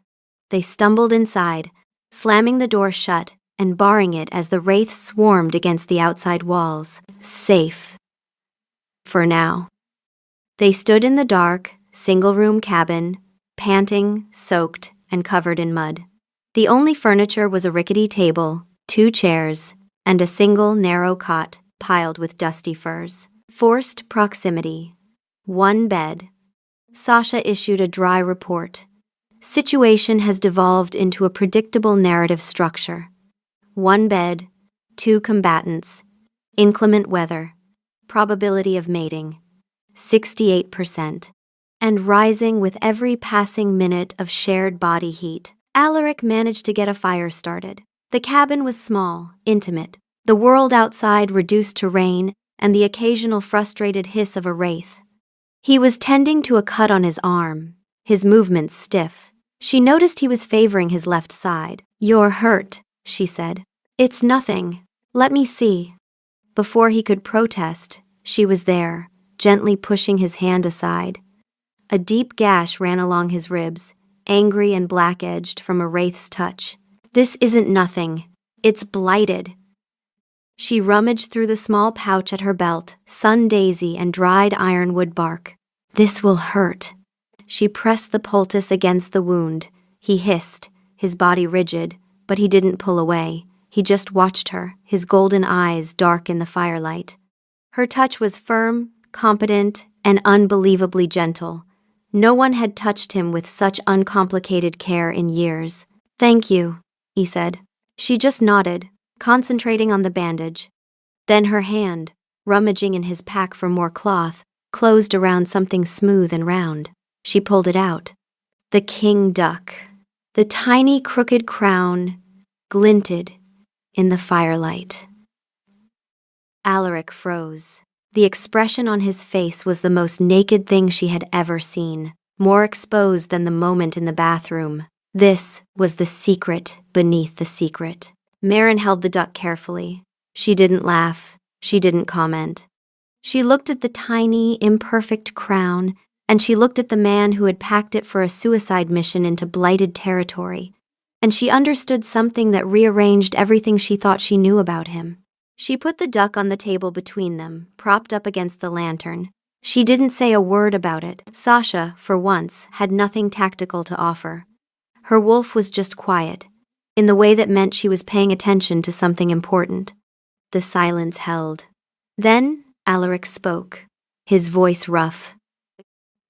They stumbled inside, slamming the door shut and barring it as the wraiths swarmed against the outside walls. Safe. For now. They stood in the dark, single-room cabin, panting, soaked, and covered in mud. The only furniture was a rickety table, 2 chairs, and a single, narrow cot piled with dusty furs. Forced proximity. 1 bed. Sasha issued a dry report. Situation has devolved into a predictable narrative structure. 1 bed, 2 combatants, inclement weather, probability of mating, 68%, and rising with every passing minute of shared body heat. Alaric managed to get a fire started. The cabin was small, intimate, the world outside reduced to rain and the occasional frustrated hiss of a wraith. He was tending to a cut on his arm, his movements stiff. She noticed he was favoring his left side. "You're hurt," she said. "It's nothing. Let me see." Before he could protest, she was there, gently pushing his hand aside. A deep gash ran along his ribs, angry and black-edged from a wraith's touch. "This isn't nothing. It's blighted." She rummaged through the small pouch at her belt, sun daisy and dried ironwood bark. "This will hurt." She pressed the poultice against the wound. He hissed, his body rigid, but he didn't pull away. He just watched her, his golden eyes dark in the firelight. Her touch was firm, competent, and unbelievably gentle. No one had touched him with such uncomplicated care in years. "Thank you," he said. She just nodded, concentrating on the bandage. Then her hand, rummaging in his pack for more cloth, closed around something smooth and round. She pulled it out. The king duck. The tiny crooked crown glinted in the firelight. Alaric froze. The expression on his face was the most naked thing she had ever seen, more exposed than the moment in the bathroom. This was the secret beneath the secret. Marin held the duck carefully. She didn't laugh. She didn't comment. She looked at the tiny, imperfect crown, and she looked at the man who had packed it for a suicide mission into blighted territory. And she understood something that rearranged everything she thought she knew about him. She put the duck on the table between them, propped up against the lantern. She didn't say a word about it. Sasha, for once, had nothing tactical to offer. Her wolf was just quiet, in the way that meant she was paying attention to something important. The silence held. Then Alaric spoke, his voice rough.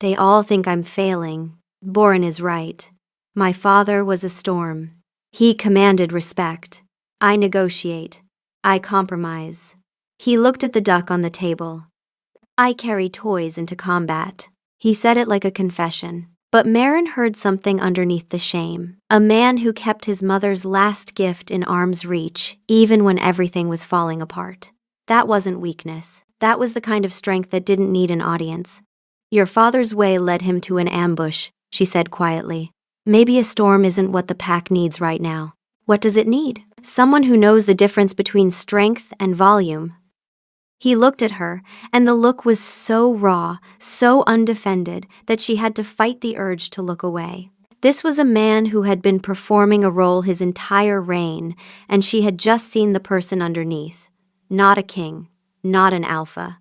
"They all think I'm failing. Boren is right. My father was a storm. He commanded respect. I negotiate. I compromise." He looked at the duck on the table. "I carry toys into combat." He said it like a confession. But Marin heard something underneath the shame. A man who kept his mother's last gift in arm's reach, even when everything was falling apart. That wasn't weakness. That was the kind of strength that didn't need an audience. "Your father's way led him to an ambush," she said quietly. "Maybe a storm isn't what the pack needs right now. What does it need? Someone who knows the difference between strength and volume." He looked at her, and the look was so raw, so undefended, that she had to fight the urge to look away. This was a man who had been performing a role his entire reign, and she had just seen the person underneath. Not a king, not an alpha.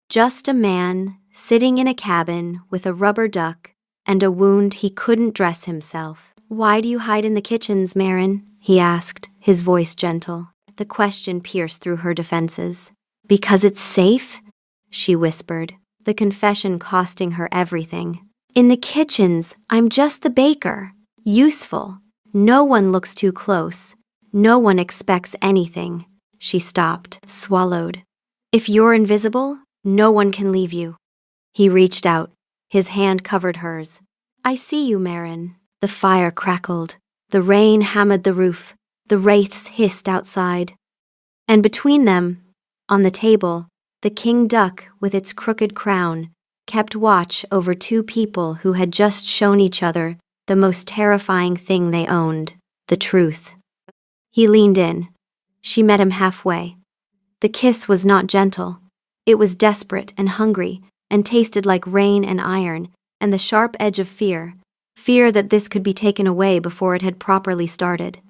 Just a man sitting in a cabin with a rubber duck and a wound he couldn't dress himself. "Why do you hide in the kitchens, Marin?" he asked, his voice gentle. The question pierced through her defenses. "Because it's safe?" she whispered, the confession costing her everything. "In the kitchens, I'm just the baker. Useful. No one looks too close. No one expects anything." She stopped, swallowed. "If you're invisible, no one can leave you." He reached out. His hand covered hers. "I see you, Marin." The fire crackled. The rain hammered the roof. The wraiths hissed outside. And between them, on the table, the king duck with its crooked crown, kept watch over two people who had just shown each other the most terrifying thing they owned, the truth. He leaned in. She met him halfway. The kiss was not gentle. It was desperate and hungry, and tasted like rain and iron, and the sharp edge of fear that this could be taken away before it had properly started.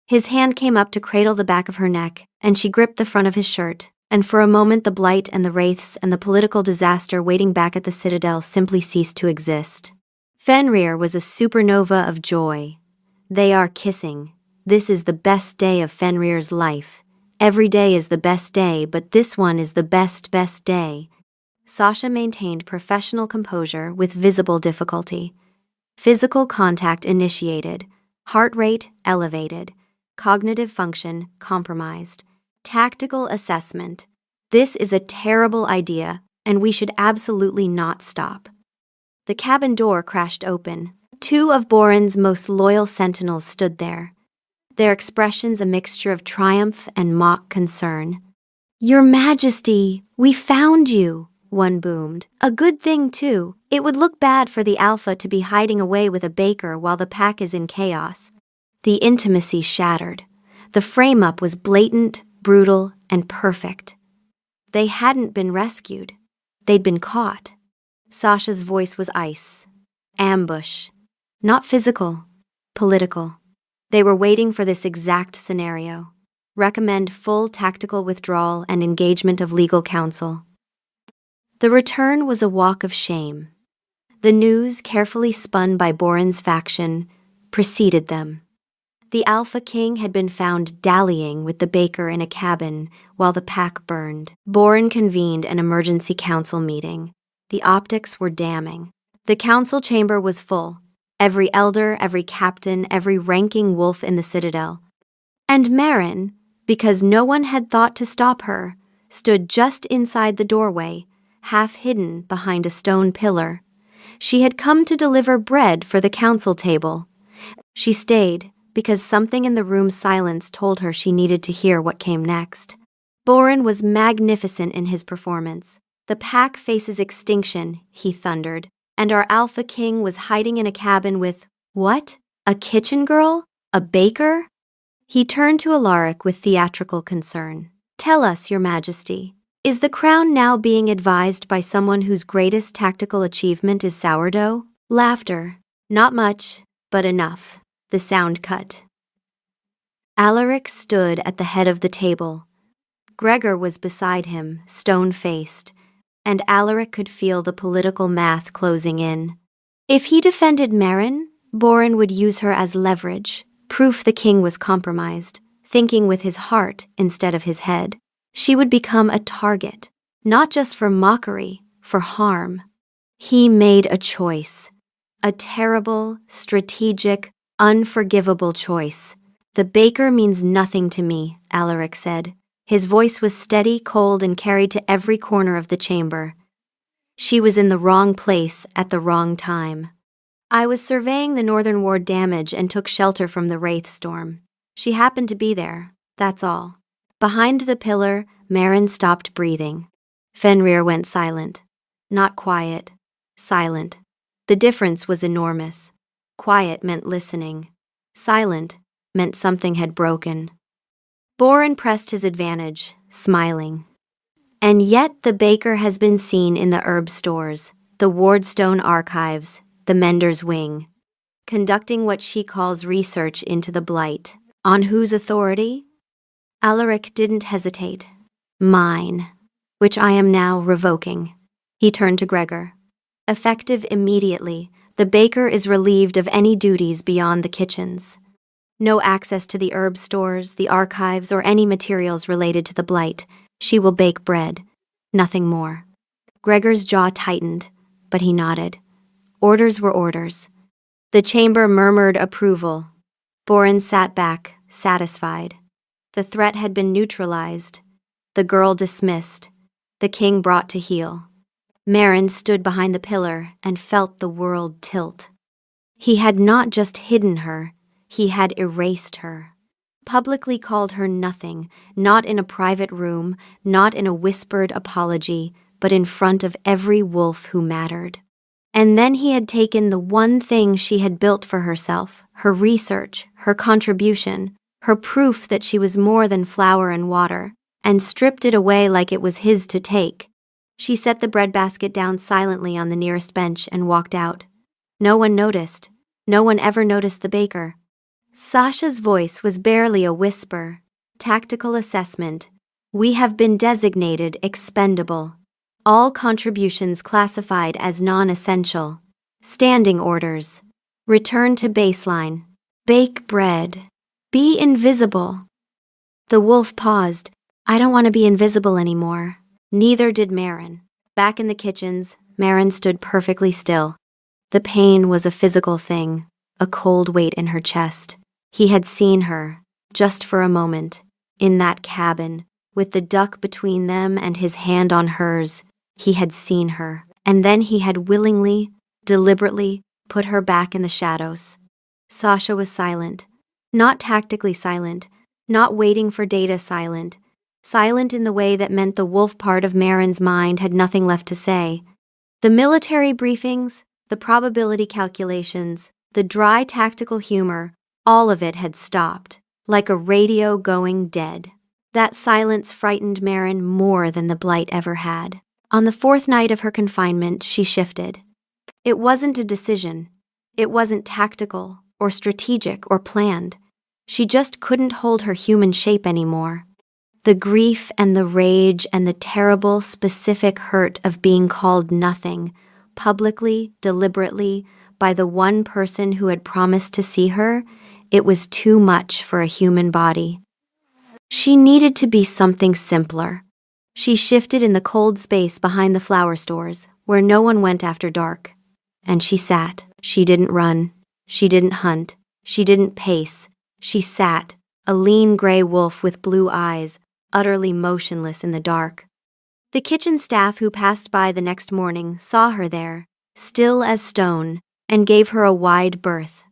His hand came up to cradle the back of her neck, and she gripped the front of his shirt, and for a moment the blight and the wraiths and the political disaster waiting back at the Citadel simply ceased to exist. Fenrir was a supernova of joy. They are kissing. This is the best day of Fenrir's life. Every day is the best day, but this one is the best day. Sasha maintained professional composure with visible difficulty. Physical contact initiated, heart rate elevated, cognitive function compromised. Tactical assessment. This is a terrible idea, and we should absolutely not stop. The cabin door crashed open. Two of Boren's most loyal sentinels stood there, their expressions a mixture of triumph and mock concern. "Your Majesty, we found you," one boomed. "A good thing, too. It would look bad for the Alpha to be hiding away with a baker while the pack is in chaos." The intimacy shattered. The frame-up was blatant, brutal, and perfect. They hadn't been rescued. They'd been caught. Sasha's voice was ice. Ambush. Not physical, political. They were waiting for this exact scenario. Recommend full tactical withdrawal and engagement of legal counsel. The return was a walk of shame. The news, carefully spun by Boren's faction, preceded them. The Alpha King had been found dallying with the baker in a cabin while the pack burned. Boren convened an emergency council meeting. The optics were damning. The council chamber was full. Every elder, every captain, every ranking wolf in the Citadel. And Marin, because no one had thought to stop her, stood just inside the doorway, half hidden behind a stone pillar. She had come to deliver bread for the council table. She stayed because something in the room's silence told her she needed to hear what came next. Boren was magnificent in his performance. "The pack faces extinction," he thundered, "and our Alpha King was hiding in a cabin with, what? A kitchen girl? A baker?" He turned to Alaric with theatrical concern. "Tell us, Your Majesty, is the crown now being advised by someone whose greatest tactical achievement is sourdough?" Laughter. "Not much, but enough." The sound cut. Alaric stood at the head of the table. Gregor was beside him, stone-faced, and Alaric could feel the political math closing in. If he defended Marin, Boren would use her as leverage, proof the king was compromised, thinking with his heart instead of his head. She would become a target, not just for mockery, for harm. He made a choice. A terrible, strategic, unforgivable choice. "The baker means nothing to me," Alaric said. His voice was steady, cold, and carried to every corner of the chamber. "She was in the wrong place at the wrong time. I was surveying the Northern Ward damage and took shelter from the Wraith storm. She happened to be there, that's all." Behind the pillar, Marin stopped breathing. Fenrir went silent. Not quiet, silent. The difference was enormous. Quiet meant listening. Silent meant something had broken. Boren pressed his advantage, smiling. "And yet the baker has been seen in the herb stores, the Wardstone archives, the Mender's Wing, conducting what she calls research into the blight. On whose authority?" Alaric didn't hesitate. "Mine, which I am now revoking." He turned to Gregor. "Effective immediately, the baker is relieved of any duties beyond the kitchens. No access to the herb stores, the archives, or any materials related to the blight. She will bake bread. Nothing more." Gregor's jaw tightened, but he nodded. Orders were orders. The chamber murmured approval. Boren sat back, satisfied. The threat had been neutralized. The girl dismissed. The king brought to heel. Marin stood behind the pillar and felt the world tilt. He had not just hidden her, he had erased her. Publicly called her nothing, not in a private room, not in a whispered apology, but in front of every wolf who mattered. And then he had taken the one thing she had built for herself, her research, her contribution, her proof that she was more than flour and water, and stripped it away like it was his to take. She set the breadbasket down silently on the nearest bench and walked out. No one noticed. No one ever noticed the baker. Sasha's voice was barely a whisper. Tactical assessment. We have been designated expendable. All contributions classified as non-essential. Standing orders. Return to baseline. Bake bread. Be invisible. The wolf paused. I don't want to be invisible anymore. Neither did Marin. Back in the kitchens, Marin stood perfectly still. The pain was a physical thing, a cold weight in her chest. He had seen her, just for a moment, in that cabin, with the duck between them and his hand on hers. He had seen her, and then he had willingly, deliberately put her back in the shadows. Sasha was silent, not tactically silent, not waiting for data silent in the way that meant the wolf part of Marin's mind had nothing left to say. The military briefings, the probability calculations, the dry tactical humor, all of it had stopped, like a radio going dead. That silence frightened Marin more than the blight ever had. On the fourth night of her confinement, she shifted. It wasn't a decision. It wasn't tactical or strategic or planned. She just couldn't hold her human shape anymore. The grief and the rage and the terrible, specific hurt of being called nothing, publicly, deliberately, by the one person who had promised to see her, it was too much for a human body. She needed to be something simpler. She shifted in the cold space behind the flower stores, where no one went after dark. And she sat. She didn't run. She didn't hunt. She didn't pace. She sat, a lean gray wolf with blue eyes, utterly motionless in the dark. The kitchen staff who passed by the next morning saw her there, still as stone, and gave her a wide berth.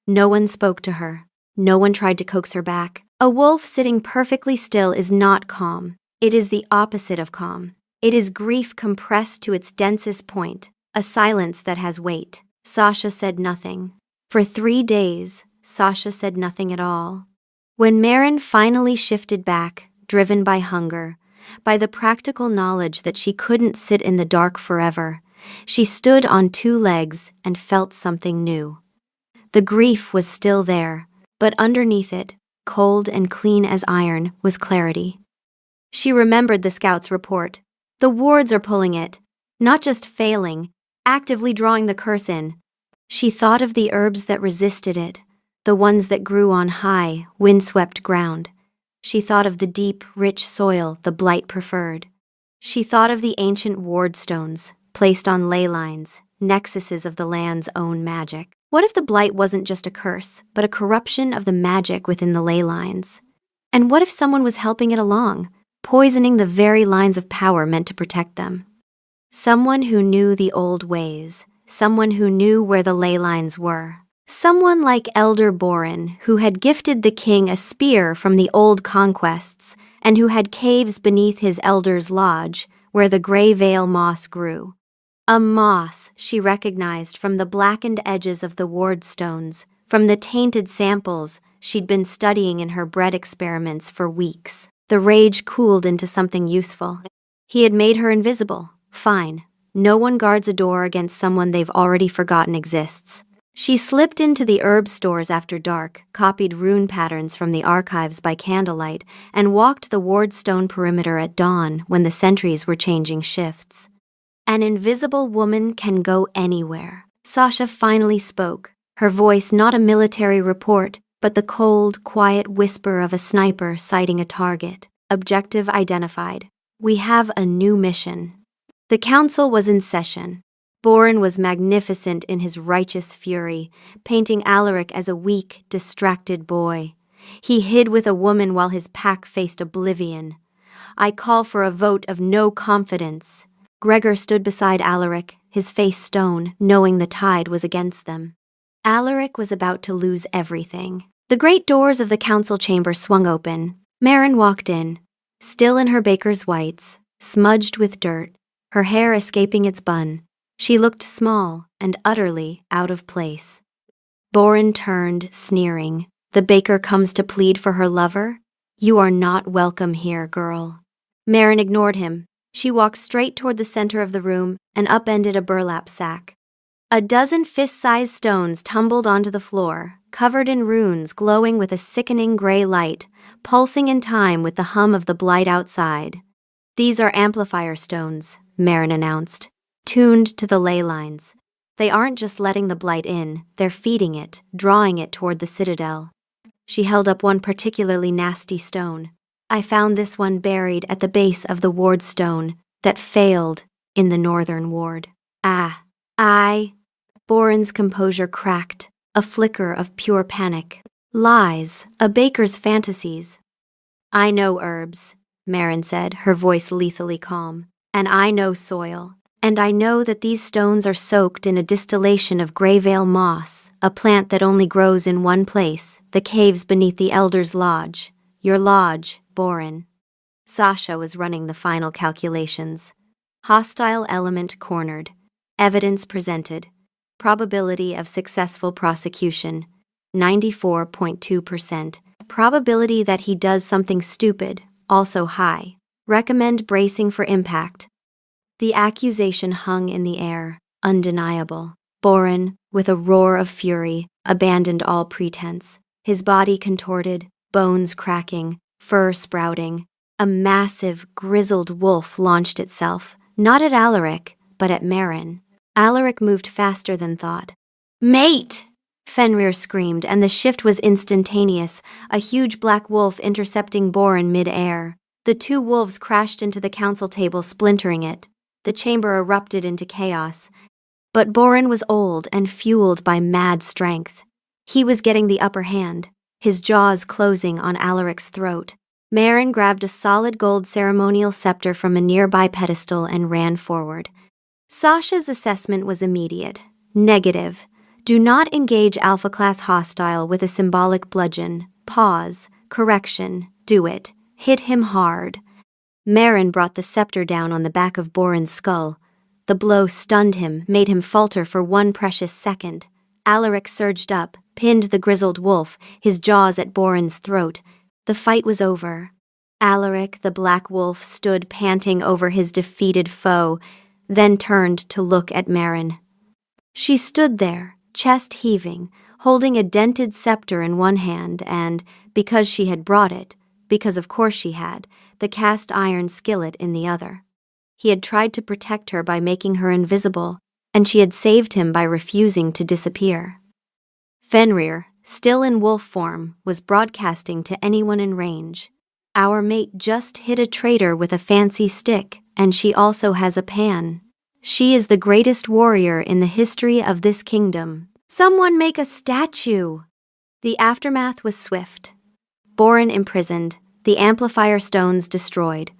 No one spoke to her. No one tried to coax her back. A wolf sitting perfectly still is not calm. It is the opposite of calm. It is grief compressed to its densest point, a silence that has weight. Sasha said nothing. For 3 days, Sasha said nothing at all. When Marin finally shifted back, driven by hunger, by the practical knowledge that she couldn't sit in the dark forever, she stood on 2 legs and felt something new. The grief was still there, but underneath it, cold and clean as iron, was clarity. She remembered the scout's report. The wards are pulling it, not just failing, actively drawing the curse in. She thought of the herbs that resisted it, the ones that grew on high, windswept ground. She thought of the deep, rich soil the blight preferred. She thought of the ancient ward stones, placed on ley lines, nexuses of the land's own magic. What if the blight wasn't just a curse, but a corruption of the magic within the ley lines? And what if someone was helping it along, poisoning the very lines of power meant to protect them? Someone who knew the old ways, someone who knew where the ley lines were. Someone like Elder Borin, who had gifted the king a spear from the old conquests, and who had caves beneath his elder's lodge, where the gray veil moss grew. A moss she recognized from the blackened edges of the ward stones, from the tainted samples she'd been studying in her bread experiments for weeks. The rage cooled into something useful. He had made her invisible. Fine. No one guards a door against someone they've already forgotten exists. She slipped into the herb stores after dark, copied rune patterns from the archives by candlelight, and walked the ward stone perimeter at dawn when the sentries were changing shifts. An invisible woman can go anywhere. Sasha finally spoke, her voice not a military report, but the cold, quiet whisper of a sniper sighting a target. Objective identified. We have a new mission. The council was in session. Borin was magnificent in his righteous fury, painting Alaric as a weak, distracted boy. He hid with a woman while his pack faced oblivion. I call for a vote of no confidence. Gregor stood beside Alaric, his face stone, knowing the tide was against them. Alaric was about to lose everything. The great doors of the council chamber swung open. Marin walked in, still in her baker's whites, smudged with dirt, her hair escaping its bun. She looked small and utterly out of place. Boren turned, sneering. The baker comes to plead for her lover? You are not welcome here, girl. Marin ignored him. She walked straight toward the center of the room and upended a burlap sack. A dozen fist-sized stones tumbled onto the floor, covered in runes glowing with a sickening gray light, pulsing in time with the hum of the blight outside. These are amplifier stones, Marin announced, tuned to the ley lines. They aren't just letting the blight in, they're feeding it, drawing it toward the citadel. She held up one particularly nasty stone. I found this one buried at the base of the ward stone that failed in the northern ward. Boren's composure cracked, a flicker of pure panic. Lies, a baker's fantasies. I know herbs, Marin said, her voice lethally calm. And I know soil. And I know that these stones are soaked in a distillation of grayvale moss, a plant that only grows in one place, the caves beneath the Elder's Lodge. Your lodge, Boren. Sasha was running the final calculations. Hostile element cornered. Evidence presented. Probability of successful prosecution, 94.2%. Probability that he does something stupid, also high. Recommend bracing for impact. The accusation hung in the air, undeniable. Boren, with a roar of fury, abandoned all pretense. His body contorted, bones cracking, fur sprouting. A massive, grizzled wolf launched itself, not at Alaric, but at Marin. Alaric moved faster than thought. Mate! Fenrir screamed, and the shift was instantaneous, a huge black wolf intercepting Boren mid-air. The two wolves crashed into the council table, splintering it. The chamber erupted into chaos. But Boren was old and fueled by mad strength. He was getting the upper hand, his jaws closing on Alaric's throat. Marin grabbed a solid gold ceremonial scepter from a nearby pedestal and ran forward. Sasha's assessment was immediate. Negative. Do not engage Alpha-class hostile with a symbolic bludgeon. Pause. Correction. Do it. Hit him hard. Marin brought the scepter down on the back of Boren's skull. The blow stunned him, made him falter for one precious second. Alaric surged up, pinned the grizzled wolf, his jaws at Boren's throat. The fight was over. Alaric, the black wolf, stood panting over his defeated foe, then turned to look at Marin. She stood there, chest heaving, holding a dented scepter in one hand and, because she had brought it, because of course she had, the cast iron skillet in the other. He had tried to protect her by making her invisible, and she had saved him by refusing to disappear. Fenrir, still in wolf form, was broadcasting to anyone in range. Our mate just hit a traitor with a fancy stick, and she also has a pan. She is the greatest warrior in the history of this kingdom. Someone make a statue! The aftermath was swift. Boren imprisoned, the amplifier stones destroyed.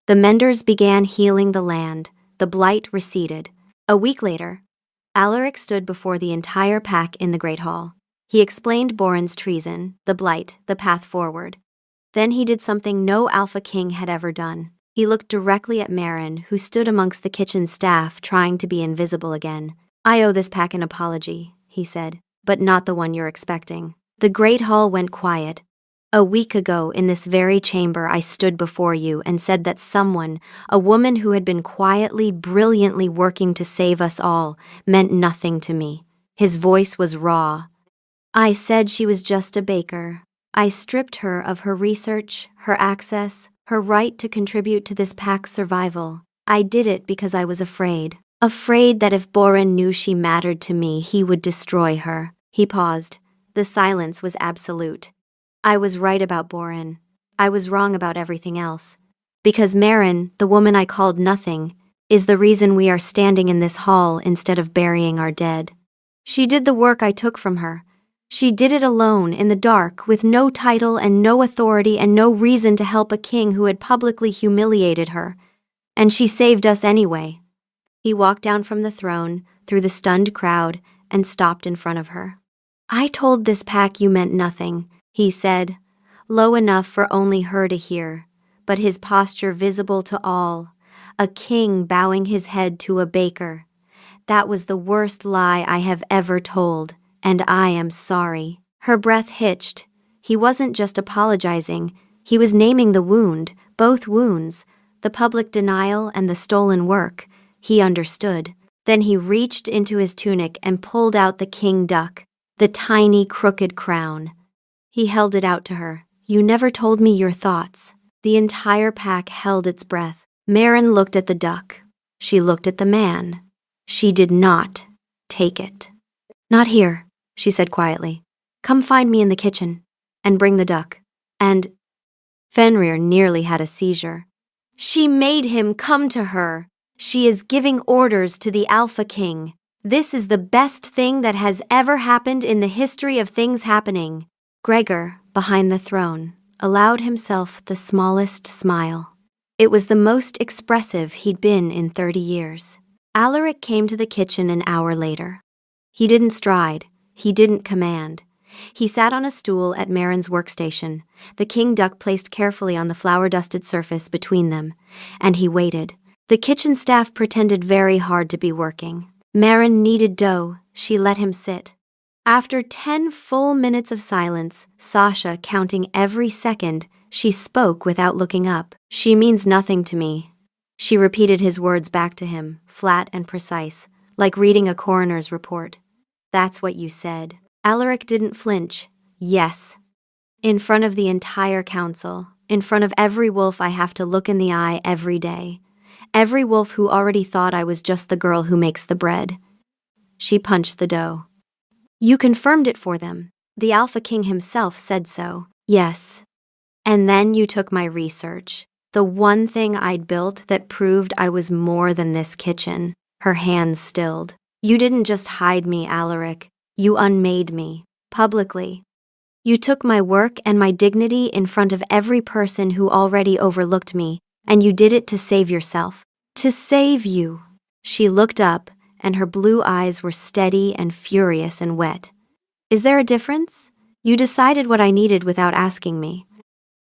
The menders began healing the land. The blight receded. A week later, Alaric stood before the entire pack in the Great Hall. He explained Boren's treason, the blight, the path forward. Then he did something no Alpha King had ever done. He looked directly at Marin, who stood amongst the kitchen staff, trying to be invisible again. I owe this pack an apology, he said, but not the one you're expecting. The Great Hall went quiet. A week ago, in this very chamber, I stood before you and said that someone, a woman who had been quietly, brilliantly working to save us all, meant nothing to me. His voice was raw. I said she was just a baker. I stripped her of her research, her access, her right to contribute to this pack's survival. I did it because I was afraid. Afraid that if Boren knew she mattered to me, he would destroy her. He paused. The silence was absolute. I was right about Boren. I was wrong about everything else. Because Marin, the woman I called nothing, is the reason we are standing in this hall instead of burying our dead. She did the work I took from her. She did it alone, in the dark, with no title and no authority and no reason to help a king who had publicly humiliated her. And she saved us anyway. He walked down from the throne, through the stunned crowd, and stopped in front of her. I told this pack you meant nothing, he said, low enough for only her to hear, but his posture visible to all, A king bowing his head to a baker. That was the worst lie I have ever told, and I am sorry. Her breath hitched. He wasn't just apologizing, he was naming the wound, both wounds, the public denial and the stolen work. He understood. Then he reached into his tunic and pulled out the king duck, the tiny crooked crown. He held it out to her. You never told me your thoughts. The entire pack held its breath. Marin looked at the duck. She looked at the man. She did not take it. Not here, she said quietly. Come find me in the kitchen, and bring the duck. And Fenrir nearly had a seizure. She made him come to her. She is giving orders to the Alpha King. This is the best thing that has ever happened in the history of things happening. Gregor, behind the throne, allowed himself the smallest smile. It was the most expressive he'd been in 30 years. Alaric came to the kitchen an hour later. He didn't stride. He didn't command. He sat on a stool at Marin's workstation, the king duck placed carefully on the flour-dusted surface between them, and he waited. The kitchen staff pretended very hard to be working. Marin kneaded dough. She let him sit. After 10 full minutes of silence, Sasha counting every second, she spoke without looking up. She means nothing to me. She repeated his words back to him, flat and precise, like reading a coroner's report. That's what you said. Alaric didn't flinch. Yes. In front of the entire council, in front of every wolf I have to look in the eye every day. Every wolf who already thought I was just the girl who makes the bread. She punched the dough. You confirmed it for them. The Alpha King himself said so. Yes. And then you took my research. The one thing I'd built that proved I was more than this kitchen. Her hands stilled. You didn't just hide me, Alaric. You unmade me. Publicly. You took my work and my dignity in front of every person who already overlooked me, and you did it to save yourself. To save you. She looked up, and her blue eyes were steady and furious and wet. Is there a difference? You decided what I needed without asking me.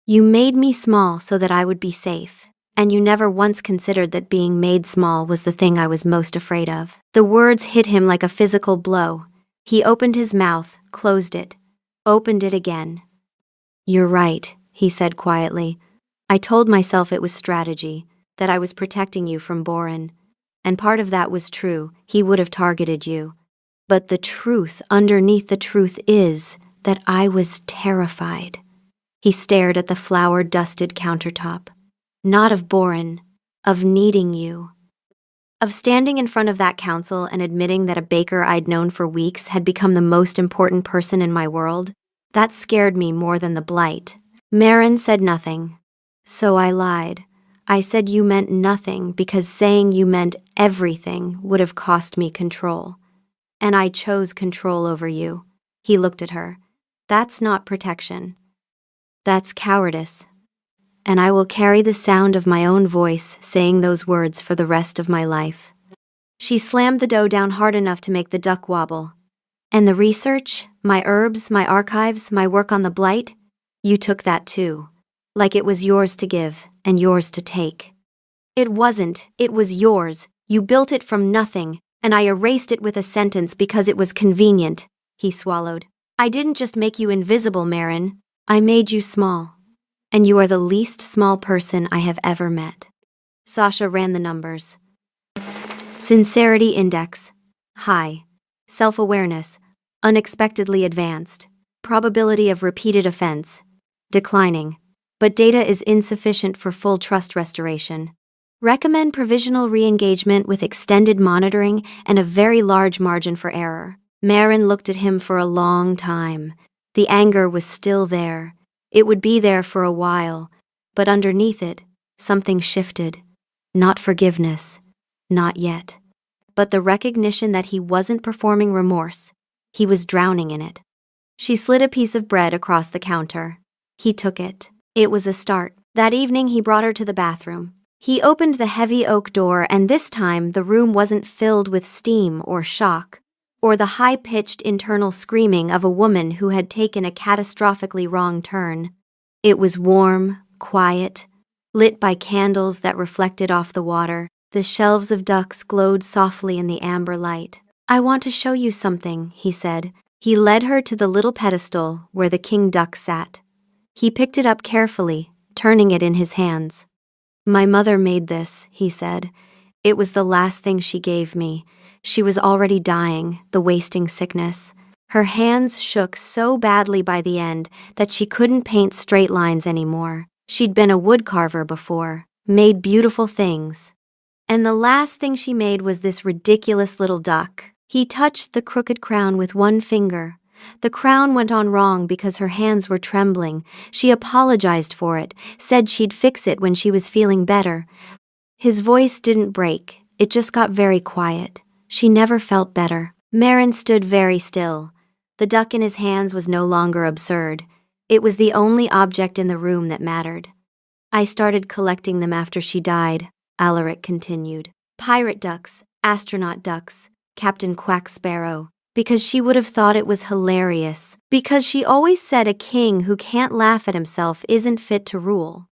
You made me small so that I would be safe, and you never once considered that being made small was the thing I was most afraid of. The words hit him like a physical blow. He opened his mouth, closed it, opened it again. You're right, he said quietly. I told myself it was strategy, that I was protecting you from Borin. And part of that was true, he would have targeted you. But the truth underneath the truth is that I was terrified. He stared at the flour-dusted countertop. Not of Borin, of needing you. Of standing in front of that council and admitting that a baker I'd known for weeks had become the most important person in my world, that scared me more than the blight. Marin said nothing. So I lied. I said you meant nothing because saying you meant everything would have cost me control. And I chose control over you. He looked at her. That's not protection. That's cowardice. And I will carry the sound of my own voice saying those words for the rest of my life. She slammed the dough down hard enough to make the duck wobble. And the research, my herbs, my archives, my work on the blight, you took that too. Like it was yours to give and yours to take. It wasn't, it was yours. You built it from nothing, and I erased it with a sentence because it was convenient. He swallowed. I didn't just make you invisible, Marin. I made you small. And you are the least small person I have ever met. Sasha ran the numbers. Sincerity index, high. Self-awareness, unexpectedly advanced. Probability of repeated offense, declining. But data is insufficient for full trust restoration. Recommend provisional re-engagement with extended monitoring and a very large margin for error. Marin looked at him for a long time. The anger was still there. It would be there for a while, but underneath it, something shifted. Not forgiveness, not yet. But the recognition that he wasn't performing remorse. He was drowning in it. She slid a piece of bread across the counter. He took it. It was a start. That evening he brought her to the bathroom. He opened the heavy oak door, and this time the room wasn't filled with steam or shock, or the high-pitched internal screaming of a woman who had taken a catastrophically wrong turn. It was warm, quiet, lit by candles that reflected off the water. The shelves of ducks glowed softly in the amber light. "I want to show you something," he said. He led her to the little pedestal where the king duck sat. He picked it up carefully, turning it in his hands. "My mother made this," he said. "It was the last thing she gave me. She was already dying, the wasting sickness. Her hands shook so badly by the end that she couldn't paint straight lines anymore. She'd been a woodcarver before, made beautiful things. And the last thing she made was this ridiculous little duck." He touched the crooked crown with one finger. The crown went on wrong because her hands were trembling. She apologized for it, said she'd fix it when she was feeling better. His voice didn't break, it just got very quiet. She never felt better. Marin stood very still. The duck in his hands was no longer absurd. It was the only object in the room that mattered. "I started collecting them after she died," Alaric continued. "Pirate ducks, astronaut ducks, Captain Quack Sparrow, because she would have thought it was hilarious, because she always said a king who can't laugh at himself isn't fit to rule.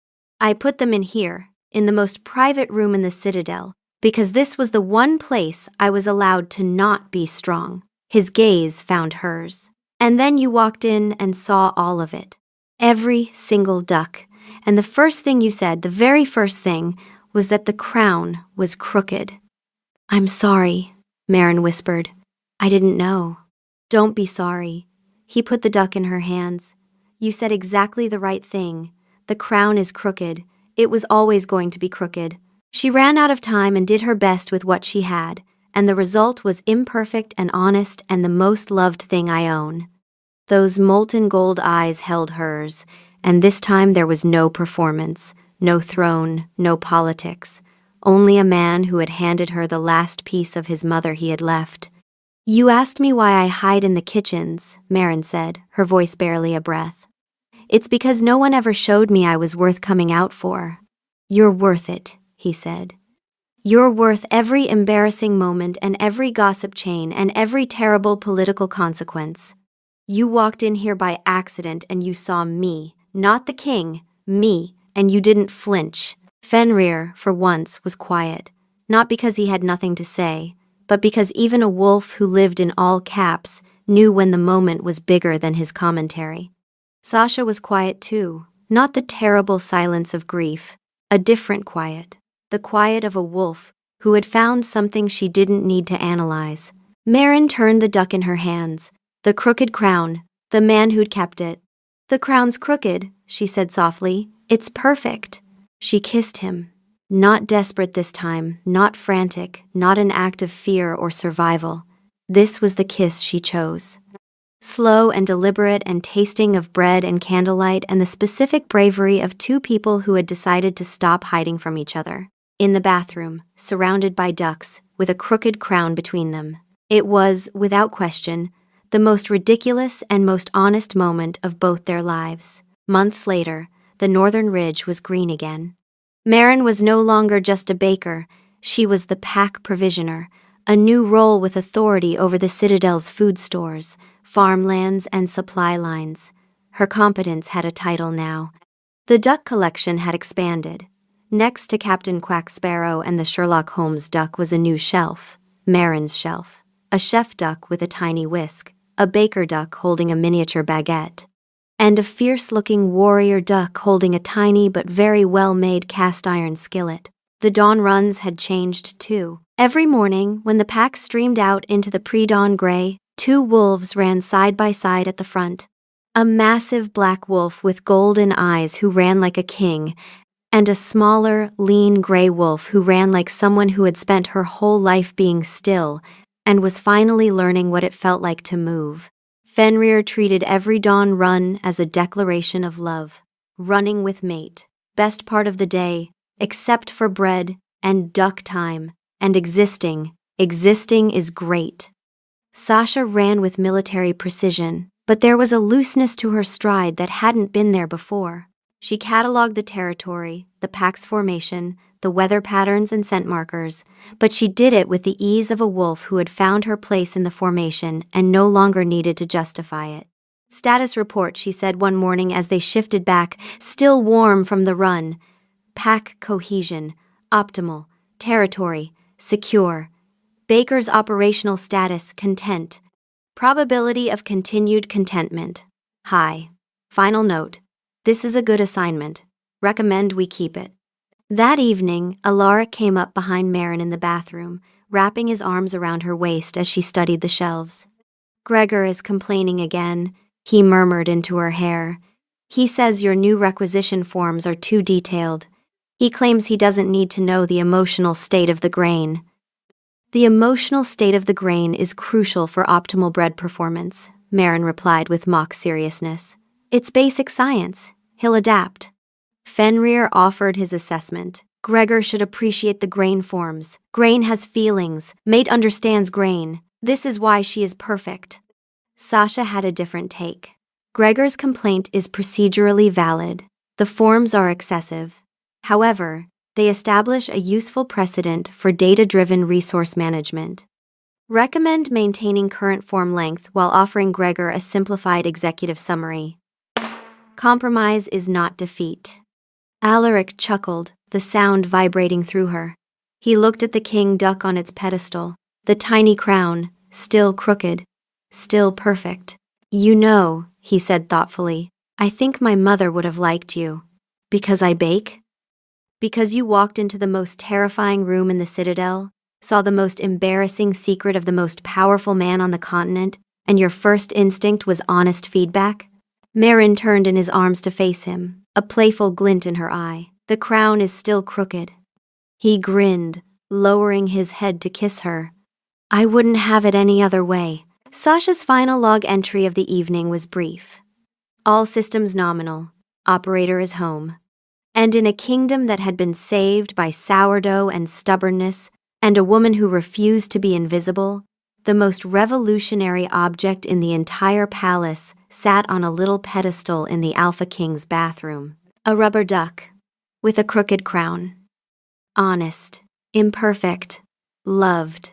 I put them in here, in the most private room in the citadel, because this was the one place I was allowed to not be strong." His gaze found hers. "And then you walked in and saw all of it. Every single duck. And the first thing you said, the very first thing, was that the crown was crooked." "I'm sorry," Marin whispered. "I didn't know." "Don't be sorry." He put the duck in her hands. "You said exactly the right thing. The crown is crooked. It was always going to be crooked." She ran out of time and did her best with what she had, and the result was imperfect and honest and the most loved thing I own. Those molten gold eyes held hers, and this time there was no performance, no throne, no politics, only a man who had handed her the last piece of his mother he had left. "You asked me why I hide in the kitchens," Marin said, her voice barely a breath. "It's because no one ever showed me I was worth coming out for." "You're worth it," he said. "You're worth every embarrassing moment and every gossip chain and every terrible political consequence. You walked in here by accident and you saw me, not the king, me, and you didn't flinch." Fenrir, for once, was quiet, not because he had nothing to say, but because even a wolf who lived in all caps knew when the moment was bigger than his commentary. Sasha was quiet too, not the terrible silence of grief, a different quiet, the quiet of a wolf who had found something she didn't need to analyze. Marin turned the duck in her hands, the crooked crown, the man who'd kept it. "The crown's crooked," she said softly. "It's perfect." She kissed him, not desperate this time, not frantic, not an act of fear or survival. This was the kiss she chose. Slow and deliberate and tasting of bread and candlelight and the specific bravery of two people who had decided to stop hiding from each other. In the bathroom, surrounded by ducks, with a crooked crown between them. It was, without question, the most ridiculous and most honest moment of both their lives. Months later, the northern ridge was green again. Marin was no longer just a baker, she was the pack provisioner, a new role with authority over the Citadel's food stores, farmlands, and supply lines. Her competence had a title now. The duck collection had expanded. Next to Captain Quack Sparrow and the Sherlock Holmes duck was a new shelf, Marin's shelf, a chef duck with a tiny whisk, a baker duck holding a miniature baguette, and a fierce-looking warrior duck holding a tiny but very well-made cast-iron skillet. The dawn runs had changed too. Every morning, when the pack streamed out into the pre-dawn gray, two wolves ran side by side at the front. A massive black wolf with golden eyes who ran like a king, and a smaller, lean gray wolf who ran like someone who had spent her whole life being still and was finally learning what it felt like to move. Fenrir treated every dawn run as a declaration of love. Running with mate, best part of the day, except for bread and duck time, and existing is great. Sasha ran with military precision, but there was a looseness to her stride that hadn't been there before. She cataloged the territory, the pack's formation, the weather patterns and scent markers, but she did it with the ease of a wolf who had found her place in the formation and no longer needed to justify it. "Status report," she said one morning as they shifted back, still warm from the run. Pack cohesion, optimal. Territory, secure. Baker's operational status, content. Probability of continued contentment, high. Final note, this is a good assignment. Recommend we keep it. That evening, Alaric came up behind Marin in the bathroom, wrapping his arms around her waist as she studied the shelves. Gregor is complaining again, he murmured into her hair. He says your new requisition forms are too detailed. He claims he doesn't need to know the emotional state of the grain. The emotional state of the grain is crucial for optimal bread performance, Marin replied with mock seriousness. It's basic science. He'll adapt. Fenrir offered his assessment. Gregor should appreciate the grain forms. Grain has feelings. Mate understands grain. This is why she is perfect. Sasha had a different take. Gregor's complaint is procedurally valid. The forms are excessive. However, they establish a useful precedent for data-driven resource management. Recommend maintaining current form length while offering Gregor a simplified executive summary. Compromise is not defeat. Alaric chuckled, the sound vibrating through her. He looked at the king duck on its pedestal, the tiny crown, still crooked, still perfect. You know, he said thoughtfully, I think my mother would have liked you. Because I bake? Because you walked into the most terrifying room in the Citadel, saw the most embarrassing secret of the most powerful man on the continent, and your first instinct was honest feedback? Marin turned in his arms to face him, a playful glint in her eye. The crown is still crooked. He grinned, lowering his head to kiss her. I wouldn't have it any other way. Sasha's final log entry of the evening was brief. All systems nominal. Operator is home. And in a kingdom that had been saved by sourdough and stubbornness, and a woman who refused to be invisible, the most revolutionary object in the entire palace sat on a little pedestal in the Alpha King's bathroom. A rubber duck, with a crooked crown. Honest, imperfect, loved.